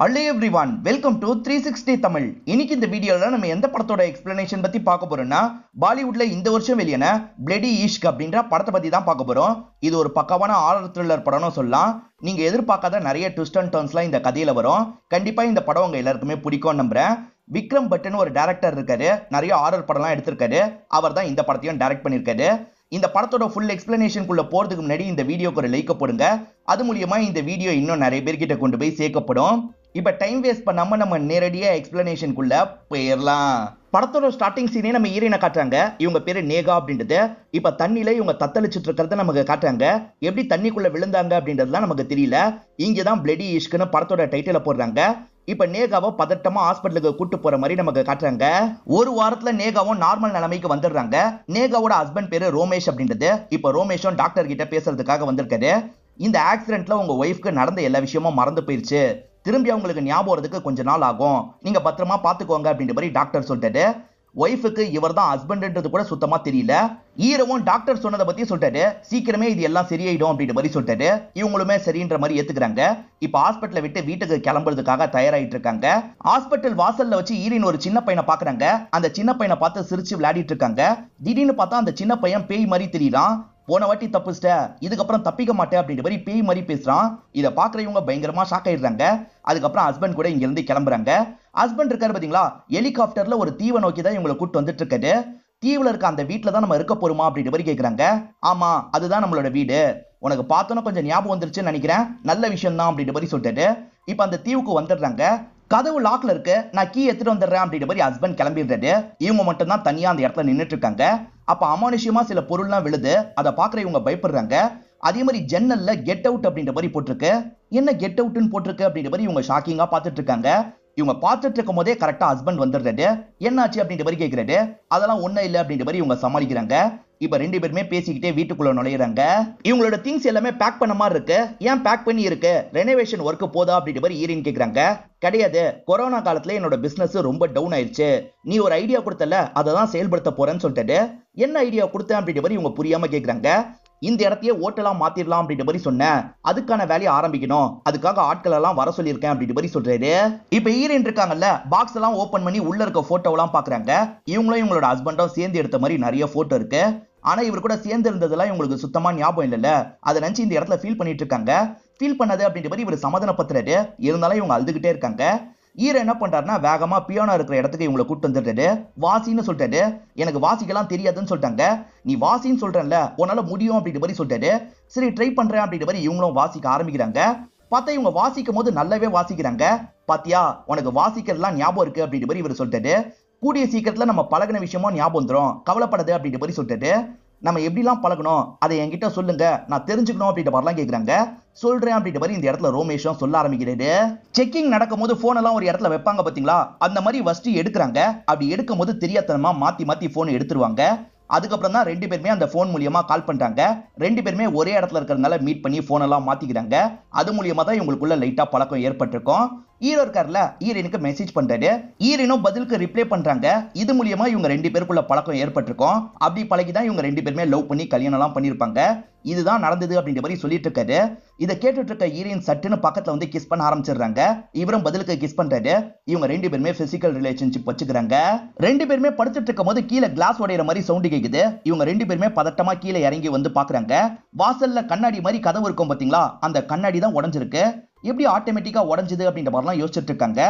Hello everyone, welcome to 360 Tamil. இன்னைக்கு இந்த வீடியோல நம்ம எந்த படத்தோட எக்ஸ்பிளனேஷன் பத்தி பார்க்க போறோம்னா பாலிவுட்ல இந்த வருஷம் வெளியான பிளடி இஷ்க் அப்படின்ற படத்தை பத்தி தான் பார்க்க போறோம். இது ஒரு பக்காவான ஹாரர் த்ரில்லர் படம்னு சொல்லலாம். நீங்க எதிர்பார்க்காத நிறைய ட்விஸ்ட் அண்ட் டர்ன்ஸ்லாம் இந்த கதையில வரும். கண்டிப்பா இந்த படம் உங்க எல்லாருக்குமே பிடிக்கும் நம்புறேன். விக்ரம் பட்டன் ஒரு டைரக்டர் இருக்காரு, நிறைய ஹாரர் படம்லாம் எடுத்திருக்காரு. அவர் தான் இந்த படத்தையும் டைரக்ட் பண்ணிருக்காரு. இந்த படத்தோட ஃபுல் எக்ஸ்பிளனேஷனுக்குள்ள போறதுக்கு முன்னாடி இந்த வீடியோக்கு ஒரு லைக் போடுங்க. அது மூலியமா இந்த வீடியோ இன்னும் நிறைய பேர்கிட்ட கொண்டு போய் சேர்க்கப்படும். இப்ப டைம் வேஸ்ட் பண்ணாம நம்ம நேரடியா எக்ஸ்பிளனேஷனுக்குள்ள போயிடலாம். படத்தோட ஸ்டார்டிங் சீனே நம்ம ஹீரோயினை காட்டுறாங்க. இவங்க பேரு நேகா அப்படின்றது. இப்ப தண்ணியில இவங்க தத்தளிச்சுட்டு இருக்கிறத நமக்கு காட்டுறாங்க. எப்படி தண்ணிக்குள்ள விழுந்தாங்க அப்படின்றதுலாம் நமக்கு தெரியல. இங்கதான் பிளடி இஷ்க்னு படத்தோட டைட்டில போடுறாங்க. இப்ப நேகாவை பதட்டமா ஹாஸ்பிட்டலுக்கு கூட்டு போற மாதிரி நமக்கு காட்டுறாங்க. ஒரு வாரத்துல நேகாவும் நார்மல் நிலைமைக்கு வந்துடுறாங்க. நேகாவோட ஹஸ்பண்ட் பேரு ரோமேஷ் அப்படின்றது. இப்ப ரோமேஷும் டாக்டர் கிட்ட பேசுறதுக்காக வந்திருக்காரு. இந்த ஆக்சிடென்ட்ல உங்க ஒய்ஃப்க்கு நடந்த எல்லா விஷயமும் மறந்து போயிருச்சு, திரும்பி அவங்களுக்கு ஞாபகம் வரதுக்கு கொஞ்ச நாள் ஆகும், நீங்க பத்திரமா பாத்துக்கோங்க அப்படின்ற மாதிரி டாக்டர் சொல்லிட்டாரு. ஒய்ஃபுக்கு இவர் தான் ஹஸ்பண்ட்ன்றது கூட சுத்தமா தெரியல. ஹீரோவும் டாக்டர் சொன்னதை பத்தி சொல்லிட்டாரு. சீக்கிரமே இது எல்லாம் சரியாயிடும் அப்படின்ற மாதிரி சொல்லிட்டாரு. இவங்களுமே சரின்ற மாதிரி ஏத்துக்கிறாங்க. இப்ப ஹாஸ்பிட்டலை விட்டு வீட்டுக்கு கிளம்புறதுக்காக தயாராயிட்டு இருக்காங்க. ஹாஸ்பிட்டல் வாசல்ல வச்சு ஹீரோயின் ஒரு சின்ன பையனை பாக்குறாங்க. அந்த சின்ன பையனை பார்த்து சிரிச்சு விளையாடிட்டு இருக்காங்க. திடீர்னு பார்த்தா அந்த சின்ன பையன் பேய் மாதிரி தெரியறான். போன வாட்டி தப்பிச்சிட்ட, இதுக்கப்புறம் தப்பிக்க மாட்டேன் அப்படின்ற மாதிரி பேய் மாதிரி பேசுறான். இதை பாக்குறவங்க பயங்கரமா ஷாக் ஆயிடுறாங்க. அதுக்கப்புறம் ஹஸ்பண்ட் கூட இங்க இருந்து கிளம்புறாங்க. ஹஸ்பண்ட் இருக்காரு பாத்தீங்களா, ஹெலிகாப்டர்ல ஒரு தீவை நோக்கி தான் இவங்களை கூட்டு வந்துட்டு இருக்காரு. தீவுல இருக்க அந்த வீட்டுல தான் நம்ம இருக்க போறோமா அப்படின்ற மாதிரி கேக்குறாங்க. ஆமா, அதுதான் நம்மளோட வீடு, உனக்கு பார்த்தோன்னா கொஞ்சம் ஞாபகம் வந்துருச்சுன்னு நினைக்கிறேன், நல்ல விஷயம் தான் அப்படின்ற மாதிரி சொல்லிட்டாரு. இப்ப அந்த தீவுக்கு வந்துடுறாங்க. கதவு லாக்ல இருக்கு, நான் கீ எடுத்துட்டு வந்துடுறேன் அப்படின்ற மாதிரி ஹஸ்பண்ட் கிளம்பிடுறாரு. இவங்க மட்டும் தான் தனியா அந்த இடத்துல நின்றுட்டு இருக்காங்க. அப்ப அமானுஷ்யமா சில பொருள்லாம் விழுது. அதை பாக்குற இவங்க பயப்படுறாங்க. அதே மாதிரி ஜன்னல்ல கெட் அவுட் அப்படின்ற மாதிரி போட்டிருக்கு. என்ன கெட் அவுட்னு போட்டிருக்கு அப்படின்ற மாதிரி இவங்க ஷாக்கிங்கா பார்த்துட்டு இருக்காங்க. இவங்க பார்த்துட்டு இருக்கும் போதே கரெக்டா ஹஸ்பண்ட் வந்துடுறாரு. என்னாச்சு அப்படின்ற மாதிரி கேட்கிறாரு. அதெல்லாம் ஒன்னும் இல்லை அப்படின்ற மாதிரி இவங்க சமாளிக்கிறாங்க. இப்ப ரெண்டு பேருமே பேசிக்கிட்டே வீட்டுக்குள்ள நுழையிறாங்க. இவங்களோட திங்ஸ் எல்லாமே பேக் பண்ண மாதிரி இருக்கு. ஏன் பேக் பண்ணி இருக்கு, ரெனோவேஷன் ஒர்க் போதா அப்படின்ற மாதிரி ஹீரோயின் கேக்குறாங்க. கிடையாது, கொரோனா காலத்துல என்னோட பிசினஸ் ரொம்ப டவுன் ஆயிடுச்சு, நீ ஒரு ஐடியா கொடுத்தல, அதை தான் செயல்படுத்த போறேன்னு சொல்லிட்டு. என்ன ஐடியா கொடுத்தேன் அப்படின்ற மாதிரி இவங்க புரியாம கேக்குறாங்க. இந்த இடத்தையே ஓட்டலாம் மாத்திரலாம் அப்படின்ற மாதிரி சொன்னேன், அதுக்கான வேலையை ஆரம்பிக்கணும், அதுக்காக ஆட்கள் எல்லாம் வர சொல்லியிருக்கேன் அப்படின்ற மாதிரி சொல்றாரு. இப்ப ஹீரோயின் இருக்காங்கல்ல, பாக்ஸ் எல்லாம் ஓபன் பண்ணி உள்ள இருக்க போட்டோ எல்லாம் பாக்குறாங்க. இவங்களும் இவங்களோட ஹஸ்பண்டும் சேர்ந்து எடுத்த மாதிரி நிறைய போட்டோ இருக்கு. ஆனா இவர் கூட சேர்ந்து இருந்ததெல்லாம் இவங்களுக்கு சுத்தமா ஞாபகம் இல்லைல்ல. அதை நினைச்சு இந்த இடத்துல ஃபீல் பண்ணிட்டு இருக்காங்க. ஃபீல் பண்ணது அப்படின்ற மாதிரி இவர் சமாதானப்படுத்துறாரு. இருந்தாலும் இவங்க அழுதுகிட்டே இருக்காங்க. ஹீரோ என்ன பண்றாருன்னா வேகமா பியானோ இருக்கிற இடத்துக்கு இவங்களை கூட்டு வந்துட்டாரு. வாசின்னு சொல்லிட்டாரு. எனக்கு வாசிக்கலாம் தெரியாதுன்னு சொல்லிட்டாங்க. நீ வாசின்னு சொல்றேன்ல, உன்னால முடியும் அப்படின்ற மாதிரி சொல்லிட்டாரு. சரி ட்ரை பண்றேன் அப்படின்ற மாதிரி இவங்களும் வாசிக்க ஆரம்பிக்கிறாங்க. பார்த்தா இவங்க வாசிக்கும் போது நல்லாவே வாசிக்கிறாங்க. பாத்தியா, உனக்கு வாசிக்கிறதுலாம் ஞாபகம் இருக்கு அப்படின்ற மாதிரி இவர் சொல்லிட்டாரு. கூடிய சீக்கிரத்துல நம்ம பழகின விஷயமும் ஞாபகம் வந்துடும், கவலைப்படாது அப்படின்ற மாதிரி சொல்லிட்டாரு. நம்ம எப்படிலாம் பழகணும் அதை என்கிட்ட சொல்லுங்க, நான் தெரிஞ்சுக்கணும் அப்படின்ற மாதிரிலாம் கேட்குறாங்க. சொல்றேன் அப்படின்ற மாதிரி இந்த இடத்துல ரோமேஷும் சொல்ல ஆரம்பிக்கிறாரு. செக்கிங் நடக்கும் போது போன் எல்லாம் ஒரு இடத்துல வைப்பாங்க பாத்தீங்களா, அந்த மாதிரி ஃபர்ஸ்ட் எடுக்கிறாங்க. அப்படி எடுக்கும் போது தெரியாதனமா மாத்தி மாத்தி போன் எடுத்துருவாங்க. அதுக்கப்புறம் தான் ரெண்டு பேருமே அந்த போன் மூலியமா கால் பண்றாங்க. ரெண்டு பேருமே ஒரே இடத்துல இருக்கிறதுனால மீட் பண்ணி போன் எல்லாம் மாத்திக்கிறாங்க. அது மூலியமா தான் இவங்களுக்குள்ள லைட்டா பழக்கம் ஏற்பட்டிருக்கும். ஹீரோ இருக்காருல, ஹீரோயினுக்கு மெசேஜ் பண்றாரு. ஹீரோயினும் பதிலுக்கு ரிப்ளை பண்றாங்க. இது மூலியமா இவங்க ரெண்டு பேருக்குள்ள பழக்கம் ஏற்பட்டிருக்கும். அப்படி பழகிதான் இவங்க ரெண்டு பேருமே லவ் பண்ணி கல்யாணம் எல்லாம் பண்ணிருப்பாங்க. இதுதான் நடந்தது அப்படின்ற மாதிரி சொல்லிட்டு இருக்காரு. இதை கேட்டுட்டு இருக்க ஹீரோயின் சட்டுன்னு பக்கத்துல வந்து கிஸ் பண்ண ஆரம்பிச்சிடுறாங்க. இவரும் பதிலுக்கு கிஸ் பண்றாரு. இவங்க ரெண்டு பேருமே பிசிக்கல் ரிலேஷன்ஷிப் வச்சுக்கிறாங்க. ரெண்டு பேருமே படுத்துட்டு இருக்கும் போது கீழே கிளாஸ் உடையிற மாதிரி சவுண்ட் கேக்குது. இவங்க ரெண்டு பேருமே பதட்டமா கீழே இறங்கி வந்து பாக்குறாங்க. வாசல்ல கண்ணாடி மாதிரி கதவு இருக்கும் பாத்தீங்களா, அந்த கண்ணாடி தான் உடைஞ்சிருக்கு. எப்படி ஆட்டோமேட்டிக்கா உடஞ்சது அப்படின்ற மாதிரிலாம் யோசிச்சுட்டு இருக்காங்க.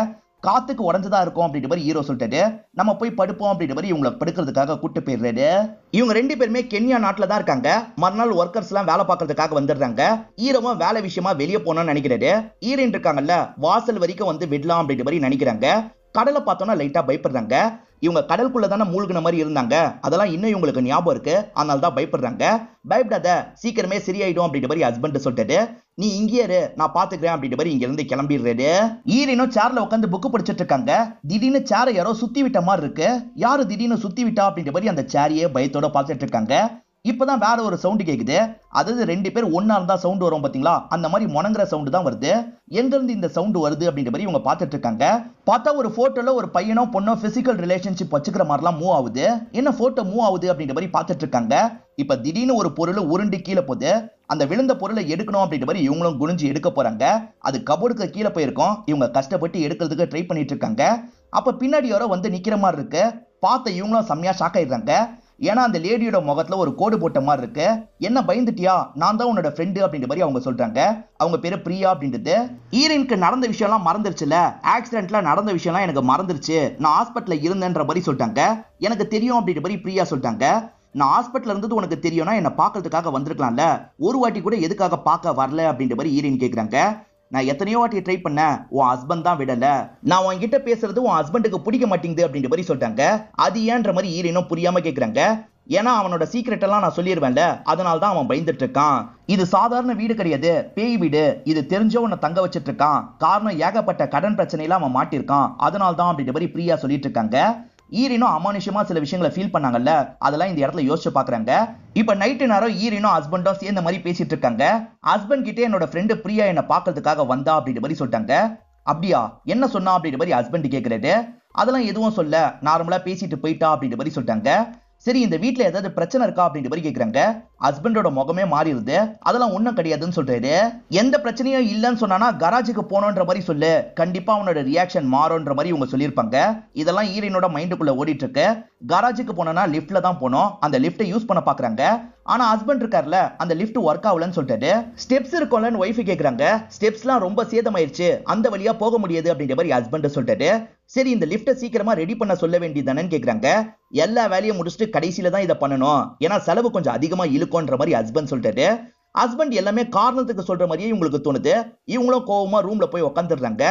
காத்துக்கு உடஞ்சதா இருக்கும் அப்படின்ற மாதிரி ஹீரோ சொல்லிட்டாரு. நம்ம போய் படுப்போம் அப்படின்ற மாதிரி இவங்களை படுக்கிறதுக்காக கூட்டு போயிடுறாரு. இவங்க ரெண்டு பேருமே கென்யா நாட்டுல தான் இருக்காங்க. மறுநாள் ஒர்க்கர்ஸ் எல்லாம் வேலை பார்க்கறதுக்காக வந்துடுறாங்க. ஹீரோவும் வேலை விஷயமா வெளியே போனோம்னு நினைக்கிறாரு. ஹீரோயின் இருக்காங்கல்ல, வாசல் வரைக்கும் வந்து விடலாம் அப்படின்ற மாதிரி நினைக்கிறாங்க. கடலை பார்த்தோன்னா லைட்டா பயப்படுறாங்க. இவங்க கடலுக்குள்ள தானே மூழ்கின மாதிரி இருந்தாங்க, அதெல்லாம் இன்னும் இவங்களுக்கு ஞாபகம் இருக்கு, அதனால தான் பயப்படுறாங்க. பயப்படாத, சீக்கிரமே சரியாயிடும் அப்படின்ற மாதிரி ஹஸ்பண்ட் சொல்லிட்டாரு. நீ இங்கே இரு, நான் பாத்துக்கிறேன் அப்படின்ற மாதிரி இங்க இருந்து கிளம்பிடுறாரு. ஹீரோயினும் சேர்ல உட்காந்து புக் படிச்சுட்டு இருக்காங்க. திடீர்னு சேரை யாரோ சுத்தி விட்ட மாதிரி இருக்கு. யாரு திடீர்னு சுத்தி விட்டா அப்படின்ற மாதிரி அந்த சேரையே பயத்தோட பார்த்துட்டு இருக்காங்க. இப்பதான் வேற ஒரு சவுண்ட் கேக்குது. அதாவது ரெண்டு பேர் ஒன்னா இருந்தா சவுண்ட் வரும் பாத்தீங்களா, அந்த மாதிரி முனங்குற சவுண்ட் தான் வருது. எங்க இருந்து இந்த சவுண்ட் வருது அப்படின்ற மாதிரி இவங்க பாத்துட்டு இருக்காங்க. பார்த்தா ஒரு போட்டோல ஒரு பையனோ பொண்ணோ பிசிக்கல் ரிலேஷன்ஷிப் வச்சுக்கிற மாதிரிலாம் மூவ் ஆகுது. என்ன போட்டோ மூவ் ஆகுது அப்படின்ற மாதிரி பாத்துட்டு இருக்காங்க. இப்ப திடீர்னு ஒரு பொருள் உருண்டு கீழே போகுது. அந்த விழுந்த பொருளை எடுக்கணும் அப்படின்ற மாதிரி இவங்களும் குனிஞ்சு எடுக்க போறாங்க. அது கபோர்டுக்கு கீழே போயிருக்கும். இவங்க கஷ்டப்பட்டு எடுக்கிறதுக்கு ட்ரை பண்ணிட்டு இருக்காங்க. அப்ப பின்னாடி யாரோ வந்து நிக்கிற மாதிரி இருக்கு. பார்த்த இவங்களும் செம்மையா ஷாக் ஆயிடுறாங்க. ஏன்னா அந்த லேடியோட முகத்துல ஒரு கோடு போட்ட மாதிரி இருக்கு. என்ன பயந்துட்டியா, நான் தான் உன்னோட ஃப்ரெண்டு அப்படின்ற மாதிரி அவங்க சொல்றாங்க. அவங்க பேரு பிரியா அப்படின்றது. ஹீரோயினுக்கு நடந்த விஷயம் எல்லாம் மறந்துருச்சுல, ஆக்சிடென்ட்ல நடந்த விஷயம் எல்லாம் எனக்கு மறந்துருச்சு, நான் ஹாஸ்பிட்டல்ல இருந்தேன்ற மாதிரி சொல்லிட்டாங்க. எனக்கு தெரியும் அப்படின்ற மாதிரி பிரியா சொல்லிட்டாங்க. நான் ஹாஸ்பிட்டல் இருந்தது உனக்கு தெரியும்னா என்ன பாக்குறதுக்காக வந்திருக்கலாம்ல, ஒரு வாட்டி கூட எதுக்காக பார்க்க வரல அப்படின்ற மாதிரி ஹீரோயின் கேக்குறாங்க. நான் எத்தனையோ வாட்டி ட்ரை பண்ணேன், உன் ஹஸ்பண்ட் தான் விடல, நான் உன்கிட்ட பேசுறது உன் ஹஸ்பண்டுக்கு பிடிக்க மாட்டேங்குது அப்படின்ற மாதிரி சொல்லிட்டாங்க. அது ஏன்ற மாதிரி ஹீரோயினும் புரியாம கேக்குறாங்க. ஏன்னா அவனோட சீக்ரெட் எல்லாம் நான் சொல்லிடுவேன்ல, அதனால தான் அவன் பயந்துட்டு இருக்கான். இது சாதாரண வீடு கிடையாது, பேய் வீடு. இது தெரிஞ்ச உன்னை தங்க வச்சிட்டு இருக்கான். காரணம் ஏகப்பட்ட கடன் பிரச்சனையில அவன் மாட்டிருக்கான், அதனால தான் அப்படின்ற மாதிரி பிரியா சொல்லிட்டு இருக்காங்க. ஈரினும் அமானுஷமா சில விஷயங்களை ஃபீல் பண்ணாங்கல்ல, அதெல்லாம் இந்த இடத்துல யோசிச்சு பாக்குறாங்க. இப்ப நைட்டு நேரம் ஈரினும் ஹஸ்பண்டும் சேர்ந்த மாதிரி பேசிட்டு இருக்காங்க. ஹஸ்பண்ட் கிட்டே என்னோட ஃப்ரெண்டு பிரியா என்ன பாக்குறதுக்காக வந்தா அப்படின்ற மாதிரி சொல்லிட்டாங்க. அப்படியா, என்ன சொன்னா அப்படின்ற மாதிரி ஹஸ்பண்ட் கேக்குறாரு. அதெல்லாம் எதுவும் சொல்ல, நார்மலா பேசிட்டு போயிட்டா அப்படின்ற மாதிரி சொல்லிட்டாங்க. சரி, இந்த வீட்டுல ஏதாவது பிரச்சனை இருக்கா அப்படின்ற மாதிரி கேக்குறாங்க. ஹஸ்பண்டோட முகமே மாறிடுது. அதெல்லாம் ஒண்ணும் கிடையாதுன்னு சொல்றாரு. எந்த பிரச்சனையும் இல்லைன்னு சொன்னா கராஜுக்கு போனோன்ற மாதிரி சொல்லு, கண்டிப்பா அவனோட ரியாக்ஷன் மாறும்ன்ற மாதிரி இவங்க சொல்லியிருப்பாங்க. இதெல்லாம் ஈரினோட மைண்டுக்குள்ள ஓடிட்டு இருக்கு. கராஜுக்கு போனோம்னா லிஃப்ட்ல தான் போனோம். அந்த லிஃப்ட்டை யூஸ் பண்ண பாக்குறாங்க. ஆனா ஹஸ்பண்ட் இருக்கார்ல, அந்த லிஃப்ட் ஒர்க் ஆகலன்னு சொல்லிட்டாரு. ஸ்டெப்ஸ் இருக்கும்லன்னு ஒய்ஃப் கேக்குறாங்க. ஸ்டெப்ஸ்லாம் ரொம்ப சேதமாயிருச்சு, அந்த வழியா போக முடியாது அப்படின்ற மாதிரி ஹஸ்பண்ட் சொல்லிட்டாரு. சரி, இந்த லிஃப்ட்டை சீக்கிரமா ரெடி பண்ண சொல்ல வேண்டியதானு கேக்குறாங்க. எல்லா வேலையும் முடிச்சுட்டு கடைசியில தான் இதை பண்ணணும், ஏன்னா செலவு கொஞ்சம் அதிகமா இழுக்கும்ன்ற மாதிரி ஹஸ்பண்ட் சொல்லிட்டாரு. ஹஸ்பண்ட் எல்லாமே காரணத்துக்கு சொல்ற மாதிரியே இவங்களுக்கு தோணுது. இவங்களும் கோவமா ரூம்ல போய் உட்காந்துடுறாங்க.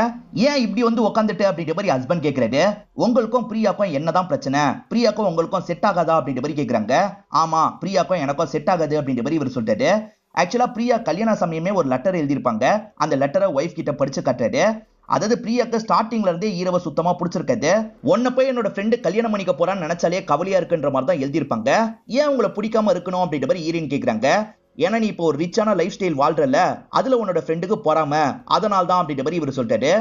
ஏன் இப்படி வந்து உட்காந்துட்டு அப்படின்ற மாதிரி ஹஸ்பண்ட் கேக்குறாரு. உங்களுக்கும் பிரியாக்கும் என்னதான் பிரச்சனை, பிரியாக்கும் உங்களுக்கும் செட் ஆகாதா அப்படின்ற மாதிரி கேக்குறாங்க. ஆமா, பிரியாக்கும் எனக்கும் செட் ஆகாது அப்படின்ற மாதிரி இவர் சொல்லிட்டாரு. ஆக்சுவலா பிரியா கல்யாண சமயமே ஒரு லெட்டர் எழுதியிருப்பாங்க. அந்த லெட்டரை ஒய்ஃப் கிட்ட படிச்சு காட்டுறாரு. அதாவது பிரியாக்கு ஸ்டார்டிங்ல இருந்தே ஈரவ சுத்தமா பிடிச்சிருக்காது. உன்னை போய் என்னோட ஃப்ரெண்டு கல்யாணம் பண்ணிக்க போறான்னு நினைச்சாலே கவலையா இருக்குன்ற மாதிரி தான் எழுதியிருப்பாங்க. ஏன் உங்களை பிடிக்காம இருக்கணும் அப்படின்ற மாதிரி ஈரின் கேக்குறாங்க. ஏன்னா நீ இப்போ ஒரு ரிச்சான லைஃப் ஸ்டைல் வாழ்றல, அதுல உன்னோட ஃப்ரெண்டுக்கு போறாம, அதனால தான் அப்படின்ற மாதிரி இவர் சொல்லிட்டாரு.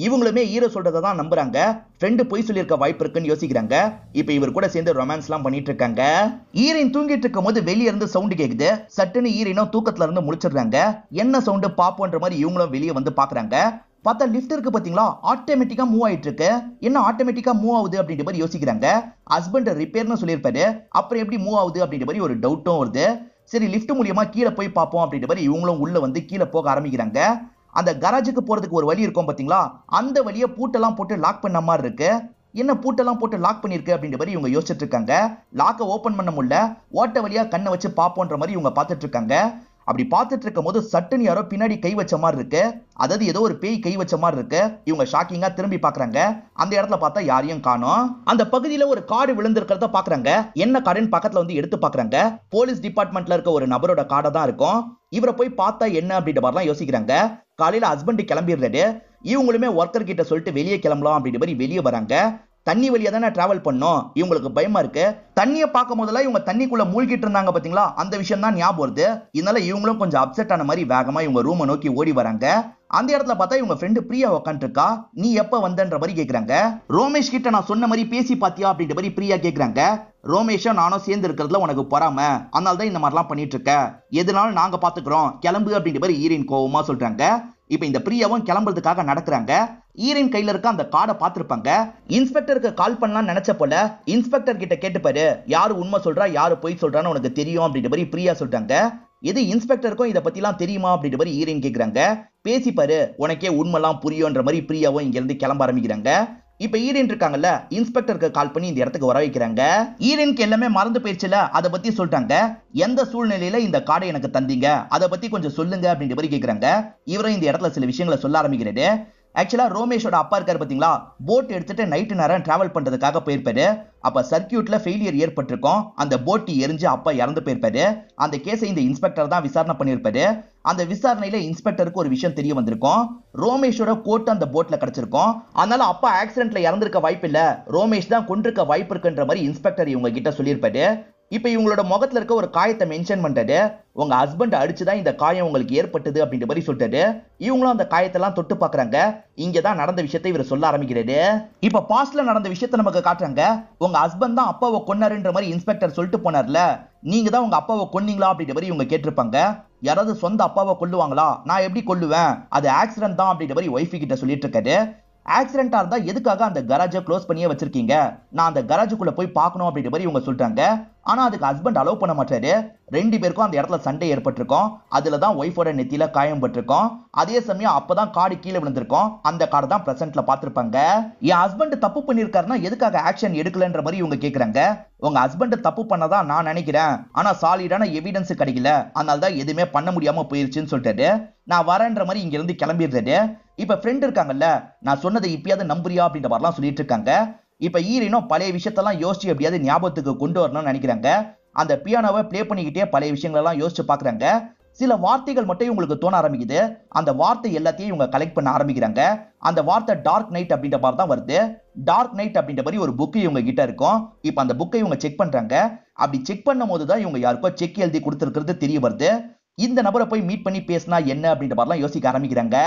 இவங்களுமே ஹீரோ சொல்றதை தான் நம்புறாங்க. ஃப்ரெண்டு போய் சொல்லியிருக்க வாய்ப்பு இருக்குன்னு யோசிக்கிறாங்க. இப்ப இவர் கூட சேர்ந்து ரொமான்ஸ் எல்லாம் பண்ணிட்டு இருக்காங்க. ஹீரோயின் தூங்கிட்டு இருக்கும் போது வெளியே இருந்து சவுண்ட் கேக்குது. சட்டுன்னு ஹீரோயினும் தூக்கத்துல இருந்து முழிச்சிடுறாங்க. என்ன சவுண்ட் பாப்போன்ற மாதிரி இவங்களும் வெளியே வந்து பாக்குறாங்க. பார்த்தா லிஃப்ட் இருக்கு பாத்தீங்களா, ஆட்டோமேட்டிக்கா மூவ் ஆயிட்டு இருக்கு. என்ன ஆட்டோமேட்டிக்கா மூவ் ஆகுது அப்படின்ற மாதிரி யோசிக்கிறாங்க. ஹஸ்பண்ட் ரிப்பேர்னு சொல்லியிருப்பாரு, அப்புறம் எப்படி மூவ் ஆகுது அப்படின்ற மாதிரி ஒரு டவுட்டும் வருது. சரி, லிஃப்ட் மூலியமா கீழே போய் பார்ப்போம் அப்படின்ற மாதிரி இவங்களும் உள்ள வந்து கீழே போக ஆரம்பிக்கிறாங்க. அந்த கராஜுக்கு போறதுக்கு ஒரு வழி இருக்கும் பாத்தீங்களா, அந்த வழியை பூட்டெல்லாம் போட்டு லாக் பண்ண மாதிரி இருக்கு. என்ன பூட்டெல்லாம் போட்டு லாக் பண்ணிருக்கு அப்படின்ற மாதிரி இவங்க யோசிச்சுட்டு இருக்காங்க. லாக்கை ஓபன் பண்ண முடியல, ஓட்ட வழியா கண்ணை வச்சு பார்ப்போன்ற மாதிரி இவங்க பார்த்துட்டு இருக்காங்க. அப்படி பார்த்துட்டு இருக்கும் போது சட்டுன்னு யாரோ பின்னாடி கை வச்ச மாதிரி இருக்கு. அதாவது ஏதோ ஒரு பேய் கை வச்ச மாதிரி இருக்கு. இவங்க ஷாக்கிங்கா திரும்பி பாக்குறாங்க. அந்த இடத்துல பார்த்தா யாரையும் காணோம். அந்த பகுதியில ஒரு கார்டு விழுந்திருக்கிறத பாக்குறாங்க. என்ன கார்டுன்னு பக்கத்துல வந்து எடுத்து பாக்குறாங்க. போலீஸ் டிபார்ட்மெண்ட்ல இருக்க ஒரு நபரோட கார்டை தான் இருக்கும். இவரை போய் பார்த்தா என்ன அப்படின்ற மாதிரிலாம் யோசிக்கிறாங்க. காலையில ஹஸ்பண்ட் கிளம்பிடுறாரு. இவங்களுமே ஒர்க்கர் கிட்ட சொல்லிட்டு வெளியே கிளம்பலாம் அப்படின்ற மாதிரி வெளியே வராங்க. தண்ணி வழியா தானே டிராவல் பண்ணோம், இவங்களுக்கு பயமா இருக்கு. தண்ணியை பார்க்கும் போதெல்லாம் இவங்க தண்ணிக்குள்ள மூழ்கிட்டு இருந்தாங்க பாத்தீங்களா, அந்த விஷயம் தான் ஞாபகம் வருது. இதனால இவங்களும் கொஞ்சம் அப்செட் ஆன மாதிரி வேகமா இவங்க ரூமை நோக்கி ஓடி வராங்க. அந்த இடத்துல பார்த்தா இவங்க ஃப்ரெண்டு பிரியா உட்காந்து இருக்கா. நீ எப்ப வந்தன்ற மாதிரி கேக்குறாங்க. ரோமேஷ் கிட்ட நான் சொன்ன மாதிரி பேசி பாத்தியா அப்படின்ற மாதிரி பிரியா கேக்குறாங்க. ரோமேஷும் நானும் சேர்ந்து இருக்கிறதுல உனக்கு பொறாம, அதனால தான் இந்த மாதிரிலாம் பண்ணிட்டு இருக்க, எதுனாலும் நாங்க பாத்துக்கிறோம், கிளம்பு அப்படின்ற மாதிரி ஈரின் கோவமா சொல்றாங்க. இப்ப இந்த பிரியாவும் கிளம்புறதுக்காக நடக்கிறாங்க. ஈரின் கையில இருக்க அந்த கார்டை பார்த்திருப்பாங்க. இன்ஸ்பெக்டருக்கு கால் பண்ணலாம் நினைச்ச போல இன்ஸ்பெக்டர் கிட்ட கேட்டுப்பாரு, யாரு உண்மை சொல்றா யாரு பொய் சொல்றான்னு உனக்கு தெரியும் அப்படின்ற மாதிரி பிரியா சொல்றாங்க. இது இன்ஸ்பெக்டருக்கும் இதை பத்தி எல்லாம் தெரியுமா அப்படின்ற மாதிரி ஈரின் கேக்குறாங்க. பேசிப்பாரு, உனக்கே உண்மைலாம் புரியும்ன்ற மாதிரி பிரியாவும் இங்க இருந்து கிளம்ப ஆரம்பிக்கிறாங்க. இப்ப ஈரின் இருக்காங்கல்ல, இன்ஸ்பெக்டருக்கு கால் பண்ணி இந்த இடத்துக்கு வர வைக்கிறாங்க. ஈரினுக்கு எல்லாமே மறந்து போயிடுச்சுல, அதை பத்தி சொல்றாங்க. எந்த சூழ்நிலையில இந்த கார்டை எனக்கு தந்தீங்க, அதை பத்தி கொஞ்சம் சொல்லுங்க அப்படின்ற மாதிரி கேக்குறாங்க. இவரும் இந்த இடத்துல சில விஷயங்களை சொல்ல ஆரம்பிக்கிறாரு. ஆக்சுவலா ரோமேஷோட அப்பா இருக்காரு பாத்தீங்களா, போட் எடுத்துட்டு நைட்டு நேரம் டிராவல் பண்றதுக்காக போயிருப்பாரு. அப்ப சர்க்கியூட்ல ஃபெயிலியர் ஏற்பட்டிருக்கும். அந்த போட் எரிஞ்சு அப்பா இறந்து போயிருப்பாரு. அந்த கேஸை இந்த இன்ஸ்பெக்டர் தான் விசாரணை பண்ணிருப்பாரு. அந்த விசாரணையில இன்ஸ்பெக்டருக்கு ஒரு விஷயம் தெரிய வந்திருக்கும். ரோமேஷோட கோட் அந்த போட்ல கிடைச்சிருக்கும். அதனால அப்பா ஆக்சிடென்ட்ல இறந்திருக்க வாய்ப்பு இல்ல, ரோமேஷ் தான் கொண்டிருக்க வாய்ப்பு இருக்குன்ற மாதிரி இன்ஸ்பெக்டர் இவங்க கிட்ட சொல்லியிருப்பாரு. இப்ப இவங்களோட முகத்துல இருக்க ஒரு காயத்தை மென்ஷன் பண்றாரு. உங்க ஹஸ்பண்ட் அடிச்சுதான் இந்த காயம் உங்களுக்கு ஏற்பட்டது அப்படின்ற மாதிரி சொல்லிட்டாரு. இவங்களும் அந்த காயத்தெல்லாம் தொட்டு பாக்குறாங்க. இங்கதான் நடந்த விஷயத்தை இவர் சொல்ல ஆரம்பிக்கிறாரு. இப்ப பாஸ்ட்ல நடந்த விஷயத்தை நமக்கு காட்டுறாங்க. உங்க ஹஸ்பண்ட் தான் அப்பாவை கொன்னாருன்ற மாதிரி இன்ஸ்பெக்டர் சொல்லிட்டு போனார்ல, நீங்க தான் உங்க அப்பாவை கொன்னீங்களா அப்படின்ற மாதிரி இவங்க கேட்டிருப்பாங்க. யாராவது சொந்த அப்பாவை கொல்லுவாங்களா? நான் எப்படி கொல்லுவேன்? அது ஆக்சிடென்ட் தான் அப்படின்ற மாதிரி ஒய்ஃபி கிட்ட சொல்லிட்டு இருக்காரு. ஆக்சிடென்டா இருந்தா எதுக்காக அந்த கராஜை க்ளோஸ் பண்ணியே வச்சிருக்கீங்க? நான் அந்த கராஜுக்குள்ள போய் பார்க்கணும் அப்படின்ற மாதிரி இவங்க சொல்றாங்க. ஆனா அதுக்கு ஹஸ்பண்ட் அலோவ் பண்ண மாட்டாரு. ரெண்டு பேருக்கும் அந்த இடத்துல சண்டை ஏற்பட்டிருக்கும். அதுலதான் ஒய்ஃபோட நெத்தியில காயம் பட்டிருக்கும். அதே சமயம் அப்பதான் கார்டு கீழே விழுந்திருக்கும். அந்த கார்டு தான் பிரசன்ட்ல பாத்திருப்பாங்க. என் ஹஸ்பண்ட் தப்பு பண்ணிருக்காருன்னா எதுக்காக ஆக்ஷன் எடுக்கலன்ற மாதிரி இவங்க கேக்குறாங்க. உங்க ஹஸ்பண்ட் தப்பு பண்ணதான் நான் நினைக்கிறேன். ஆனா சாலிடான எவிடன்ஸ் கிடைக்கல. அதனாலதான் எதுவுமே பண்ண முடியாம போயிருச்சுன்னு சொல்லிட்டாரு. நான் வரேன்ற மாதிரி இங்க இருந்து கிளம்பிடுறாரு. இப்ப ஃப்ரெண்ட் இருக்காங்கல்ல, நான் சொன்னதை இப்பயாவது நம்புறியா அப்படின்ற மாதிரிலாம் சொல்லிட்டு இருக்காங்க. இப்ப ஈரனும் பழைய விஷயத்தெல்லாம் யோசிச்சு எப்படியாவது ஞாபகத்துக்கு கொண்டு வரணும்னு நினைக்கிறாங்க. அந்த பியானோவை பிளே பண்ணிக்கிட்டே பழைய விஷயங்கள் எல்லாம் யோசிச்சு பாக்குறாங்க. சில வார்த்தைகள் மட்டும் இவங்களுக்கு தோண ஆரம்பிக்குது. அந்த வார்த்தை எல்லாத்தையும் இவங்க கலெக்ட் பண்ண ஆரம்பிக்கிறாங்க. அந்த வார்த்தை டார்க் நைட் அப்படின்ற மாதிரி தான் வருது. டார்க் நைட் அப்படின்ற மாதிரி ஒரு புக்கு இவங்க கிட்ட இருக்கும். இப்ப அந்த புக்கை இவங்க செக் பண்றாங்க. அப்படி செக் பண்ணும் போதுதான் இவங்க யாருக்கோ செக் எழுதி கொடுத்திருக்கிறது தெரிய வருது. இந்த நபரை போய் மீட் பண்ணி பேசினா என்ன அப்படின்ற மாதிரிலாம் யோசிக்க ஆரம்பிக்கிறாங்க.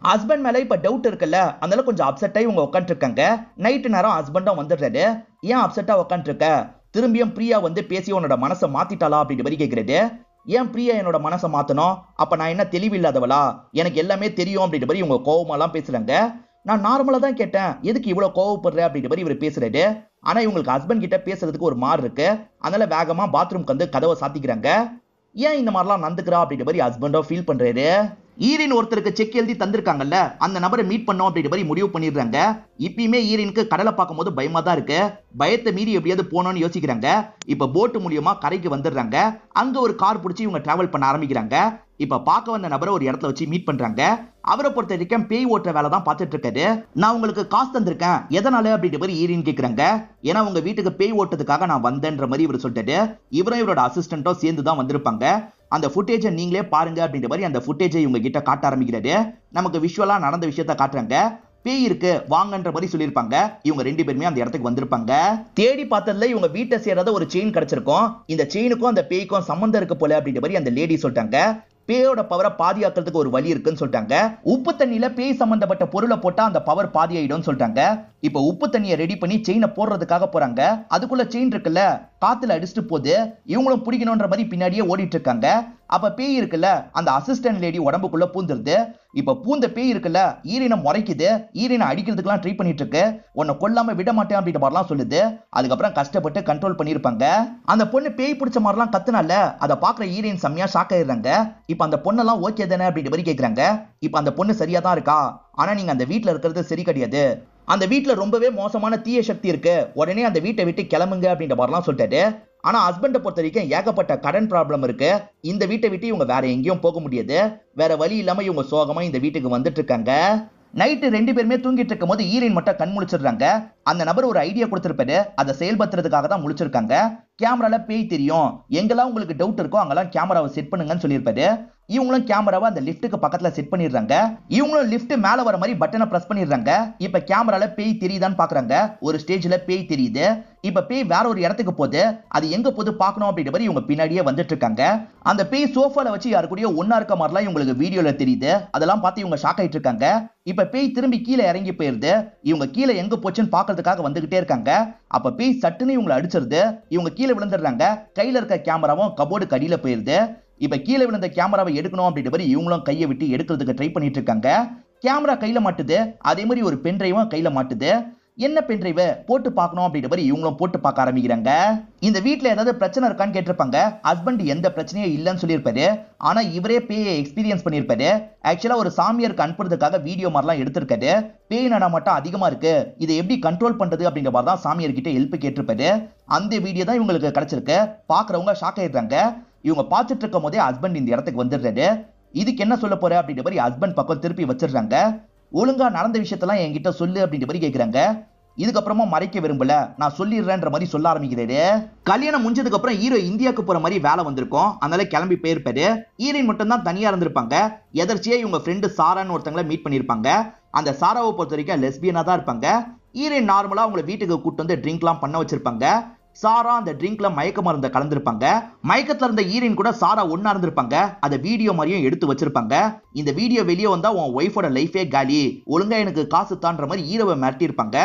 ஹஸ்பண்ட் மேல இப்ப டவுட் இருக்குல்ல, அதனால கொஞ்சம் அப்செட் ஆகி இவங்க உட்காந்து இருக்காங்க. நைட்டு நேரம் ஹஸ்பண்டும் வந்துடுறாரு. ஏன் அப்செட்டா உட்காந்து இருக்க? திரும்பியும் பிரியா வந்து பேசி உன்னோட மனசை மாத்திட்டாளா அப்படின்ற மாதிரி கேட்கிறது. ஏன் பிரியா என்னோட மனசை மாத்தணும்? அப்ப நான் என்ன தெளிவில்லாதவளா? எனக்கு எல்லாமே தெரியும் அப்படின்ற மாதிரி இவங்க கோவமாலாம் பேசுறாங்க. நான் நார்மலா தான் கேட்டேன், எதுக்கு இவ்வளவு கோவப்படுற அப்படின்ற மாதிரி இவர் பேசுறாரு. ஆனா இவங்களுக்கு ஹஸ்பண்ட் கிட்ட பேசுறதுக்கு ஒரு மாறு இருக்கு. அதனால வேகமா பாத்ரூம்க்கு வந்து கதவை சாத்திக்கிறாங்க. ஏன் இந்த மாதிரிலாம் நடந்துக்கிறா அப்படின்ற மாதிரி ஹஸ்பண்டோ ஃபீல் பண்றாரு. ஈரின் ஒருத்தருக்கு செக் எழுதி தந்திருக்காங்கல்ல, அந்த நபரை மீட் பண்ணோம் அப்படின்ற மாதிரி முடிவு பண்ணிடுறாங்க. இப்பயுமே ஈரினுக்கு கடலை பார்க்கும் போது பயமா தான் இருக்கு. பயத்தை மீறி எப்படியாவது போனோம்னு யோசிக்கிறாங்க. இப்ப போட்டு மூலியமா கரைக்கு வந்துடுறாங்க. அங்க ஒரு கார் பிடிச்சி இவங்க டிராவல் பண்ண ஆரம்பிக்கிறாங்க. இப்ப பார்க்க வந்த நபரை ஒரு இடத்துல வச்சு மீட் பண்றாங்க. அவரை பொறுத்த வரைக்கும் பேய் ஓட்டுற வேலை தான் பார்த்துட்டு இருக்காரு. நான் உங்களுக்கு காசு தந்திருக்கேன், எதனால அப்படின்ற மாதிரி ஈரின் கேக்குறாங்க. ஏன்னா உங்க வீட்டுக்கு பேய் ஓட்டுறதுக்காக நான் வந்தேன்ற மாதிரி இவர் சொல்லிட்டாரு. இவரும் இவரோட அசிஸ்டன்ட்டோ சேர்ந்து தான் வந்திருப்பாங்க. அந்த ஃபுட்டேஜை நீங்களே பாருங்க அப்படின்ற மாதிரி அந்த ஃபுட்டேஜை இவங்க கிட்ட காட்ட ஆரம்பிக்கிறாரு. நமக்கு விஷுவலா நடந்த விஷயத்த காட்டுறாங்க. பேய் இருக்கு வாங்கன்ற மாதிரி சொல்லியிருப்பாங்க. இவங்க ரெண்டு பேருமே அந்த இடத்துக்கு வந்திருப்பாங்க. தேடி பார்த்ததுல இவங்க வீட்டை சேராத ஒரு செயின் கிடைச்சிருக்கும். இந்த செயினுக்கும் அந்த பேய்க்கும் சம்பந்தம் இருக்கு போல அப்படின்ற மாதிரி அந்த லேடி சொல்லிட்டாங்க. பேயோட பவரை பாதியாக்குறதுக்கு ஒரு வழி இருக்குன்னு சொல்லிட்டாங்க. உப்பு தண்ணியில பேய் சம்பந்தப்பட்ட பொருளை போட்டா அந்த பவர் பாதி ஆயிடும் சொல்லிட்டாங்க. இப்ப உப்பு தண்ணியை ரெடி பண்ணி செயினை போடுறதுக்காக போறாங்க. அதுக்குள்ள செயின் இருக்குல்ல, காத்துல அடிச்சுட்டு போது. இவங்களும் பிடிக்கணும்ன்ற மாதிரி பின்னாடியே ஓடிட்டு இருக்காங்க. அப்ப பேய் இருக்குல்ல, அந்த அசிஸ்டன்ட் லேடி உடம்புக்குள்ள பூந்துருது. இப்ப பூந்த பேய் இருக்குல்ல, ஈரினை முறைக்குது. ஈரினை அடிக்கிறதுக்கெல்லாம் ட்ரை பண்ணிட்டு இருக்கு. உன்னை கொல்லாம விட மாட்டேன் அப்படின்ற மாதிரிலாம் சொல்லுது. அதுக்கப்புறம் கஷ்டப்பட்டு கண்ட்ரோல் பண்ணிருப்பாங்க. அந்த பொண்ணு பேய் பிடிச்ச மாதிரிலாம் கத்துனால அதை பாக்குற ஈரின் செம்மையா ஷாக் ஆயிடுறாங்க. இப்ப அந்த பொண்ணெல்லாம் ஓகே தானே அப்படின்ற மாதிரி கேக்குறாங்க. இப்ப அந்த பொண்ணு சரியா தான் இருக்கா, ஆனா நீங்க அந்த வீட்டுல இருக்கிறது சரி கிடையாது. அந்த வீட்டுல ரொம்பவே மோசமான தீய சக்தி இருக்கு. உடனே அந்த வீட்டை விட்டு கிளம்புங்க அப்படின்ற மாதிரிலாம் சொல்லிட்டாரு. ஆனா ஹஸ்பண்டை பொறுத்த வரைக்கும் ஏகப்பட்ட கடன் ப்ராப்ளம் இருக்கு. இந்த வீட்டை விட்டு இவங்க வேற எங்கேயும் போக முடியாது. வேற வழி இல்லாம இவங்க சோகமா இந்த வீட்டுக்கு வந்துட்டு இருக்காங்க. நைட்டு ரெண்டு பேருமே தூங்கிட்டு இருக்கும் போது ஈரின் மட்டும் கண் முழிச்சிடுறாங்க. அந்த நபர் ஒரு ஐடியா கொடுத்திருப்பாரு. அதை செயல்படுத்துறதுக்காக தான் முழிச்சிருக்காங்க. கேமரால பேய் தெரியும், எங்கெல்லாம் உங்களுக்கு டவுட் இருக்கோ அங்கெல்லாம் கேமராவை செட் பண்ணுங்கன்னு சொல்லியிருப்பாரு. இவங்களும் கேமராவை அந்த லிஃப்ட்டுக்கு பக்கத்துல செட் பண்ணிடுறாங்க. இவங்களும் லிஃப்ட் மேல வர மாதிரி பட்டனை பிரஸ் பண்ணிடுறாங்க. இப்ப கேமரால பேய் தெரியுதான்னு பாக்குறாங்க. ஒரு ஸ்டேஜ்ல பேய் தெரியுது. இப்ப பேய் வேற ஒரு இடத்துக்கு போகுது. அது எங்க போது பார்க்கணும் அப்படின்ற மாதிரி இவங்க பின்னாடியே வந்துட்டு இருக்காங்க. அந்த பேய் சோஃபால வச்சு யாரு கூடயோ ஒன்னா இருக்க மாதிரிலாம் இவங்களுக்கு வீடியோல தெரியுது. அதெல்லாம் பார்த்து இவங்க ஷாக் ஆயிட்டு இருக்காங்க. இப்ப பேய் திரும்பி கீழே இறங்கி போயிருது. இவங்க கீழே எங்க போச்சுன்னு பாக்குறதுக்காக வந்துகிட்டே இருக்காங்க. அப்ப பேய் சட்டுன்னு இவங்களை அடிச்சிருது. இவங்க கீழே விழுந்துடுறாங்க. கையில இருக்க கேமராவும் கபோர்டு கடியில போயிருது. இப்ப கீழே விழுந்த கேமராவை எடுக்கணும் அப்படின்ற மாதிரி இவங்களும் கையை விட்டு எடுக்கிறதுக்கு ட்ரை பண்ணிட்டு இருக்காங்க. கேமரா கையில மாட்டுது. அதே மாதிரி ஒரு பென்ட்ரைவும் கையில மாட்டுது. என்ன பென்ட்ரைவ் போட்டு பார்க்கணும் அப்படின்ற மாதிரி இவங்களும் போட்டு பார்க்க ஆரம்பிக்கிறாங்க. இந்த வீட்டுல ஏதாவது பிரச்சனை இருக்கான்னு கேட்டிருப்பாங்க. ஹஸ்பண்ட் எந்த பிரச்சனையும் இல்லைன்னு சொல்லியிருப்பாரு. ஆனா இவரே பேயை எக்ஸ்பீரியன்ஸ் பண்ணியிருப்பாரு. ஆக்சுவலா ஒரு சாமியாருக்கு அனுப்புறதுக்காக வீடியோ மாதிரிலாம் எடுத்திருக்காரு. பேய் நட மட்டும் அதிகமா இருக்கு, இதை எப்படி கண்ட்ரோல் பண்றது அப்படின்ற மாதிரி தான் சாமியார் கிட்ட ஹெல்ப் கேட்டிருப்பாரு. அந்த வீடியோ தான் இவங்களுக்கு கிடைச்சிருக்கு. பாக்குறவங்க ஷாக் ஆயிடுறாங்க. இவங்க பார்த்துட்டு இருக்கும் போதே ஹஸ்பண்ட் இந்த இடத்துக்கு வந்துடுறாரு. இதுக்கு என்ன சொல்ல போற அப்படின்ற மாதிரி ஹஸ்பண்ட் பக்கம் திருப்பி வச்சிடுறாங்க. ஒழுங்கா நடந்த விஷயத்தெல்லாம் என்கிட்ட சொல்லு அப்படின்ற மாதிரி கேட்கிறாங்க. இதுக்கப்புறமா மறைக்க விரும்பல, நான் சொல்லிடுறேன்ற மாதிரி சொல்ல ஆரம்பிக்கிறாரு. கல்யாணம் முடிஞ்சதுக்கு அப்புறம் ஹீரோ இந்தியாவுக்கு போற மாதிரி வேலை வந்திருக்கும். அதனால கிளம்பி போயிருப்பாரு. ஹீரோயின் மட்டும் தான் தனியா இருந்திருப்பாங்க. எதர்ச்சியா இவங்க ஃப்ரெண்டு சாரான்னு ஒருத்தங்களை மீட் பண்ணிருப்பாங்க. அந்த சாராவை பொறுத்த வரைக்கும் லெஸ்பியனா தான் இருப்பாங்க. ஹீரோயின் நார்மலா அவங்களை வீட்டுக்கு கூட்டு வந்து ட்ரிங்க்லாம் பண்ண வச்சிருப்பாங்க. சாரா அந்த ட்ரிங்க்ல மயக்க மருந்த கலந்திருப்பாங்க. மயக்கத்துல இருந்த ஈரின் கூட சாரா ஒண்ணா இருந்திருப்பாங்க. அத வீடியோ மாதிரியும் எடுத்து வச்சிருப்பாங்க. இந்த வீடியோ வெளியே வந்தா உன் ஒய்ஃபோட லைஃபே காலி, ஒழுங்கா எனக்கு காசு தான்ற மாதிரி ஈரவை மிரட்டி இருப்பாங்க.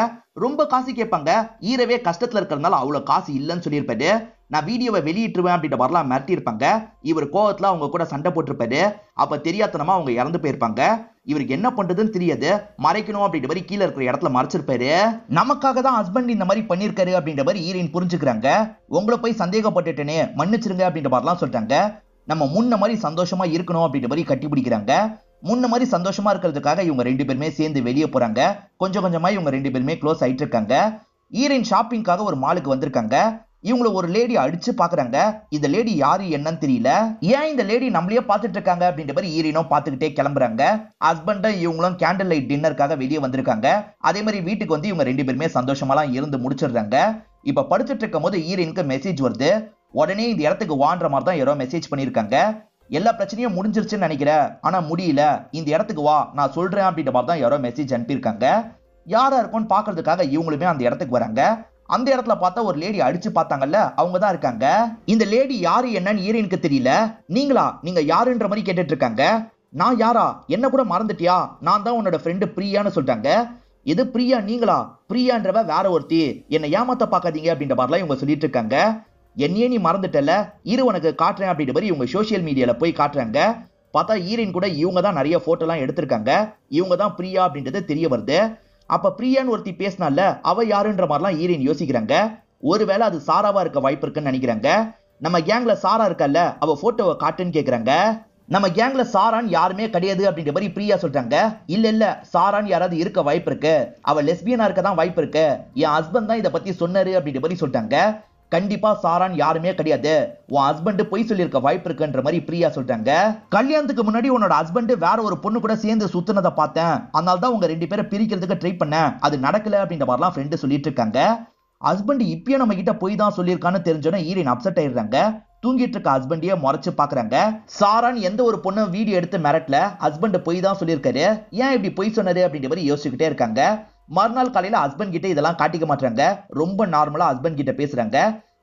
ரொம்ப காசு கேட்பாங்க. ஈரவே கஷ்டத்துல இருக்கிறதுனால அவ்வளவு காசு இல்லைன்னு சொல்லியிருப்பாரு. நான் வீடியோவை வெளியிட்டுருவேன் அப்படின்ற மாதிரிலாம் மிரட்டி இருப்பாங்க. இவர் கோவத்துல அவங்க கூட சண்டை போட்டிருப்பாரு. அப்ப தெரியாதனமா அவங்க இறந்து போயிருப்பாங்க. இவருக்கு என்ன பண்றதுன்னு தெரியாது, மறைக்கணும் அப்படின்ற மாதிரி கீழே இருக்கிற இடத்துல மறைச்சிருப்பாரு. நமக்காக தான் ஹஸ்பண்ட் இந்த மாதிரி பண்ணிருக்காரு அப்படின்ற மாதிரி ஈரின் புரிஞ்சுக்கிறாங்க. உங்களை போய் சந்தேகப்பட்டுட்டேனே மன்னிச்சிருங்க அப்படின்ற மாதிரிலாம் சொல்றாங்க. நம்ம முன்ன மாதிரி சந்தோஷமா இருக்கணும் அப்படின்ற மாதிரி கட்டி பிடிக்கிறாங்க. முன்ன மாதிரி சந்தோஷமா இருக்கிறதுக்காக இவங்க ரெண்டு பேருமே சேர்ந்து வெளியே போறாங்க. கொஞ்சம் கொஞ்சமா இவங்க ரெண்டு பேருமே க்ளோஸ் ஆயிட்டு இருக்காங்க. ஈரின் ஷாப்பிங்காக ஒரு மாலுக்கு வந்திருக்காங்க. இவங்களை ஒரு லேடி அடிச்சு பாக்குறாங்க. இந்த லேடி யாரு என்னன்னு தெரியல. ஏன் இந்த லேடி நம்மளையே பாத்துட்டு இருக்காங்க அப்படின்ற மாதிரி ஈரினும் பாத்துக்கிட்டே கிளம்புறாங்க. ஹஸ்பண்ட் இவங்களும் கேண்டில் லைட் டின்னருக்காக வெளியே வந்திருக்காங்க. அதே மாதிரி வீட்டுக்கு வந்து இவங்க ரெண்டு பேருமே சந்தோஷமாலாம் இருந்து முடிச்சிடுறாங்க. இப்ப படுத்துட்டு இருக்கும் போது ஈரினுக்கு மெசேஜ் வருது. உடனே இந்த இடத்துக்கு வான்ற மாதிரி தான் யாரோ மெசேஜ் பண்ணிருக்காங்க. எல்லா பிரச்சனையும் முடிஞ்சிருச்சுன்னு நினைக்கிறேன், ஆனா முடியல, இந்த இடத்துக்கு வா நான் சொல்றேன் அப்படின்ற மாதிரி தான் யாரோ மெசேஜ் அனுப்பியிருக்காங்க. யாரா இருக்கும்னு பாக்குறதுக்காக இவங்களுமே அந்த இடத்துக்கு வராங்க. அந்த இடத்துல பார்த்தா ஒரு லேடி அடிச்சு பார்த்தாங்கல்ல, அவங்க தான் இருக்காங்க. இந்த லேடி யாரு என்னன்னு ஈரினுக்கு தெரியல. நீங்க யாருன்ற மாதிரி கேட்டுட்டு இருக்காங்க. நான் யாரா, என்ன கூட மறந்துட்டியா, நான் தான் உன்னோட ஃப்ரெண்டு பிரியான்னு சொல்றாங்க. எது பிரியா நீங்களா, பிரியான்றவ வேற ஒருத்தி, என்னை ஏமாத்த பாக்காதீங்க அப்படின்ற மாதிரிலாம் இவங்க சொல்லிட்டு இருக்காங்க. என்னையே நீ மறந்துட்டல, இரு உனக்கு காட்டுறேன் அப்படின்ற மாதிரி இவங்க சோசியல் மீடியால போய் காட்டுறாங்க. பார்த்தா ஈரின் கூட இவங்க தான் நிறைய போட்டோ எல்லாம் எடுத்திருக்காங்க. இவங்க தான் பிரியா அப்படின்றது தெரிய வருது. அப்ப பிரியான்னு ஒருத்தி பேசினால, அவ யாருன்ற மாதிரிலாம் ஈரின் யோசிக்கிறாங்க. ஒருவேளை அது சாராவா இருக்க வாய்ப்பு இருக்குன்னு நினைக்கிறாங்க. நம்ம கேங்ல சாரா இருக்கல்ல, அவ போட்டோவை காட்டுன்னு கேக்குறாங்க. நம்ம கேங்ல சாரான் யாருமே கிடையாது அப்படின்ற மாதிரி பிரியா சொல்றாங்க. இல்ல சாரான் யாராவது இருக்க வாய்ப்பு இருக்கு, அவ லெஸ்பியனா இருக்க தான் வாய்ப்பு இருக்கு, என் ஹஸ்பண்ட் தான் இதை பத்தி சொன்னாரு அப்படின்ற மாதிரி சொல்றாங்க. கண்டிப்பா சாரான் யாருமே கிடையாது, உன் ஹஸ்பண்ட் பொய் சொல்லியிருக்க வாய்ப்பு இருக்குன்ற மாதிரி பிரியா சொல்றாங்க. கல்யாணத்துக்கு முன்னாடி உன்னோட ஹஸ்பண்ட் வேற ஒரு பொண்ணு கூட சேர்ந்து சுத்தினதை பார்த்தேன், அதனால தான் உங்க ரெண்டு பேரை பிரிக்கிறதுக்கு ட்ரை பண்ணேன், அது நடக்கல அப்படின்ற மாதிரிலாம் ஃப்ரெண்டு சொல்லிட்டு இருக்காங்க. ஹஸ்பண்ட் இப்பயும் நம்ம கிட்ட போய் தான் சொல்லியிருக்கான்னு தெரிஞ்சோன்னா ஈரின் அப்செட் ஆயிடுறாங்க. தூங்கிட்டு இருக்க ஹஸ்பண்டையே முறைச்சு பாக்குறாங்க. சாரான் எந்த ஒரு பொண்ணு வீடியோ எடுத்து மிரட்டல, ஹஸ்பண்ட் பொய் தான் சொல்லியிருக்காரு, ஏன் இப்படி பொய் சொன்னது அப்படின்ற மாதிரி யோசிச்சுக்கிட்டே இருக்காங்க. மறுநாள் காலையில ஹஸ்பண்ட் கிட்ட இதெல்லாம் காட்டிக்க மாட்டாங்க. ரொம்ப நார்மலா ஹஸ்பண்ட் கிட்ட பேசுறாங்க.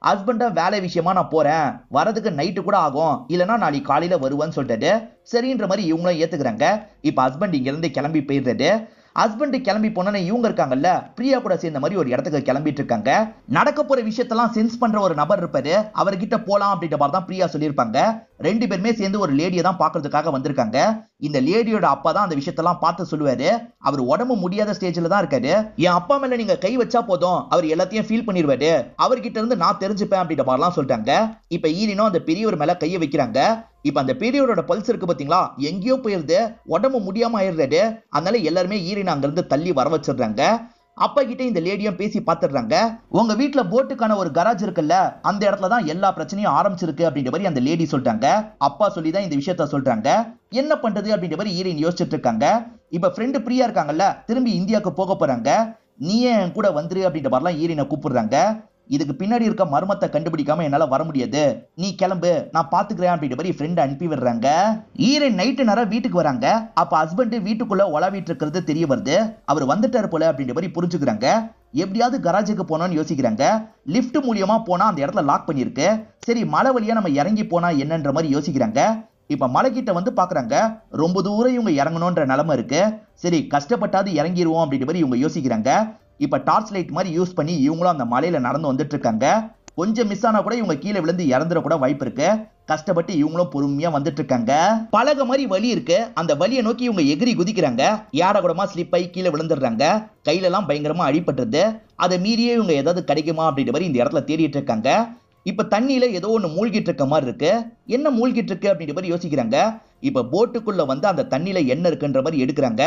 ஹஸ்பண்ட வேலை விஷயமா நான் போறேன், வரதுக்கு நைட்டு கூட ஆகும், இல்லைன்னா நாளைக்கு காலையில வருவேன்னு சொல்லிட்டு சரின்ற மாதிரி இவங்களும் ஏத்துக்கிறாங்க. இப்ப ஹஸ்பண்ட் இங்க இருந்து கிளம்பி போயிடுறாரு. ஹஸ்பண்ட் கிளம்பி போனோன்னு இவங்க இருக்காங்கல்ல, பிரியா கூட சேர்ந்த மாதிரி ஒரு இடத்துக்கு கிளம்பிட்டு இருக்காங்க. நடக்க போற விஷயத்தெல்லாம் சென்ஸ் பண்ற ஒரு நபர் இருப்பாரு, அவர்கிட்ட போலாம் அப்படின்ற மாதிரி தான் பிரியா சொல்லியிருப்பாங்க. ரெண்டு பேருமே சேர்ந்து ஒரு லேடியை தான் பாக்குறதுக்காக வந்திருக்காங்க. இந்த லேடியோட அப்பா தான் அந்த விஷயத்தெல்லாம் பார்த்து சொல்லுவாரு. அவர் உடம்பு முடியாத ஸ்டேஜ்ல தான் இருக்காரு. என் அப்பா மேல நீங்க கை வச்சா போதும், அவர் எல்லாத்தையும் ஃபீல் பண்ணிடுவாரு, அவர்கிட்ட இருந்து நான் தெரிஞ்சுப்பேன் அப்படின்ற மாதிரிலாம் சொல்றாங்க. இப்ப ஈரினும் அந்த பெரியவர் மேல கையை வைக்கிறாங்க. இப்ப அந்த பெரியவரோட பல்ஸ் இருக்கு பாத்தீங்களா, எங்கேயோ போயிருது, உடம்பு முடியாம ஆயிடுறாரு. அதனால எல்லாருமே ஈரின் அங்க இருந்து தள்ளி வர வச்சிடுறாங்க. அப்பா கிட்ட இந்த லேடியும் பேசி பாத்துடுறாங்க. உங்க வீட்டுல போட்டுக்கான ஒரு கராஜ் இருக்குல்ல, அந்த இடத்துல தான் எல்லா பிரச்சனையும் ஆரம்பிச்சிருக்கு அப்படின்ற மாதிரி அந்த லேடி சொல்றாங்க. அப்பா சொல்லிதான் இந்த விஷயத்த சொல்றாங்க. என்ன பண்றது அப்படின்ற மாதிரி ஈரின் யோசிச்சுட்டு இருக்காங்க. இப்ப ஃப்ரெண்டு பிரியா இருக்காங்கல்ல, திரும்பி இந்தியாவுக்கு போக போறாங்க. நீயே என் கூட வந்துரு அப்படின்ற மாதிரிலாம் ஈரினை கூப்பிடுறாங்க. இதுக்கு பின்னாடி இருக்க மர்மத்தை கண்டுபிடிக்காம என்னால வர முடியாது, நீ கிளம்பு, நான் பாத்துக்கிறேன் அப்படின்ற மாதிரி ஃப்ரெண்ட் அனுப்பி விடுறாங்க. ஈரன் நைட்டு நேரம் வீட்டுக்கு வராங்க. அப்ப ஹஸ்பண்ட் வீட்டுக்குள்ள உலாவிட்டு இருக்கிறது தெரிய வருது. அவர் வந்துட்டாரு போல அப்படின்ற மாதிரி புரிஞ்சுக்கிறாங்க. எப்படியாவது கராஜுக்கு போனோம்னு யோசிக்கிறாங்க. லிப்ட் மூலியமா போனா அந்த இடத்துல லாக் பண்ணிருக்கு. சரி மலை வழியா நம்ம இறங்கி போனா என்னன்ற மாதிரி யோசிக்கிறாங்க. இப்ப மலை கிட்ட வந்து பாக்குறாங்க. ரொம்ப தூரம் இவங்க இறங்கணும்ன்ற நிலைமை இருக்கு. சரி கஷ்டப்பட்டாது இறங்கிடுவோம் அப்படின்ற மாதிரி இவங்க யோசிக்கிறாங்க. இப்ப டார்ச் லைட் மாதிரி யூஸ் பண்ணி இவங்களும் அந்த மலையில நடந்து வந்துட்டு இருக்காங்க. கொஞ்சம் மிஸ் ஆனா கூட இவங்க கீழே விழுந்து இறந்துட கூட வாய்ப்பு இருக்கு. கஷ்டப்பட்டு இவங்களும் பொறுமையா வந்துட்டு இருக்காங்க. பலக மாதிரி வலி இருக்கு, அந்த வலியை நோக்கி இவங்க எகிரி குதிக்கிறாங்க. யார கூடமா ஸ்லிப் ஆகி கீழே விழுந்துடுறாங்க. கையில எல்லாம் பயங்கரமா அடிபட்டுருது. அதை மீறியே இவங்க ஏதாவது கிடைக்குமா அப்படின்ற மாதிரி இந்த இடத்துல தேடிட்டு இருக்காங்க. இப்ப தண்ணியில ஏதோ ஒண்ணு மூழ்கிட்டு இருக்க மாதிரி இருக்கு. என்ன மூழ்கிட்டு இருக்கு அப்படின்ற மாதிரி யோசிக்கிறாங்க. இப்ப போட்டுக்குள்ள வந்து அந்த தண்ணியில என்ன இருக்குன்ற மாதிரி எடுக்கிறாங்க.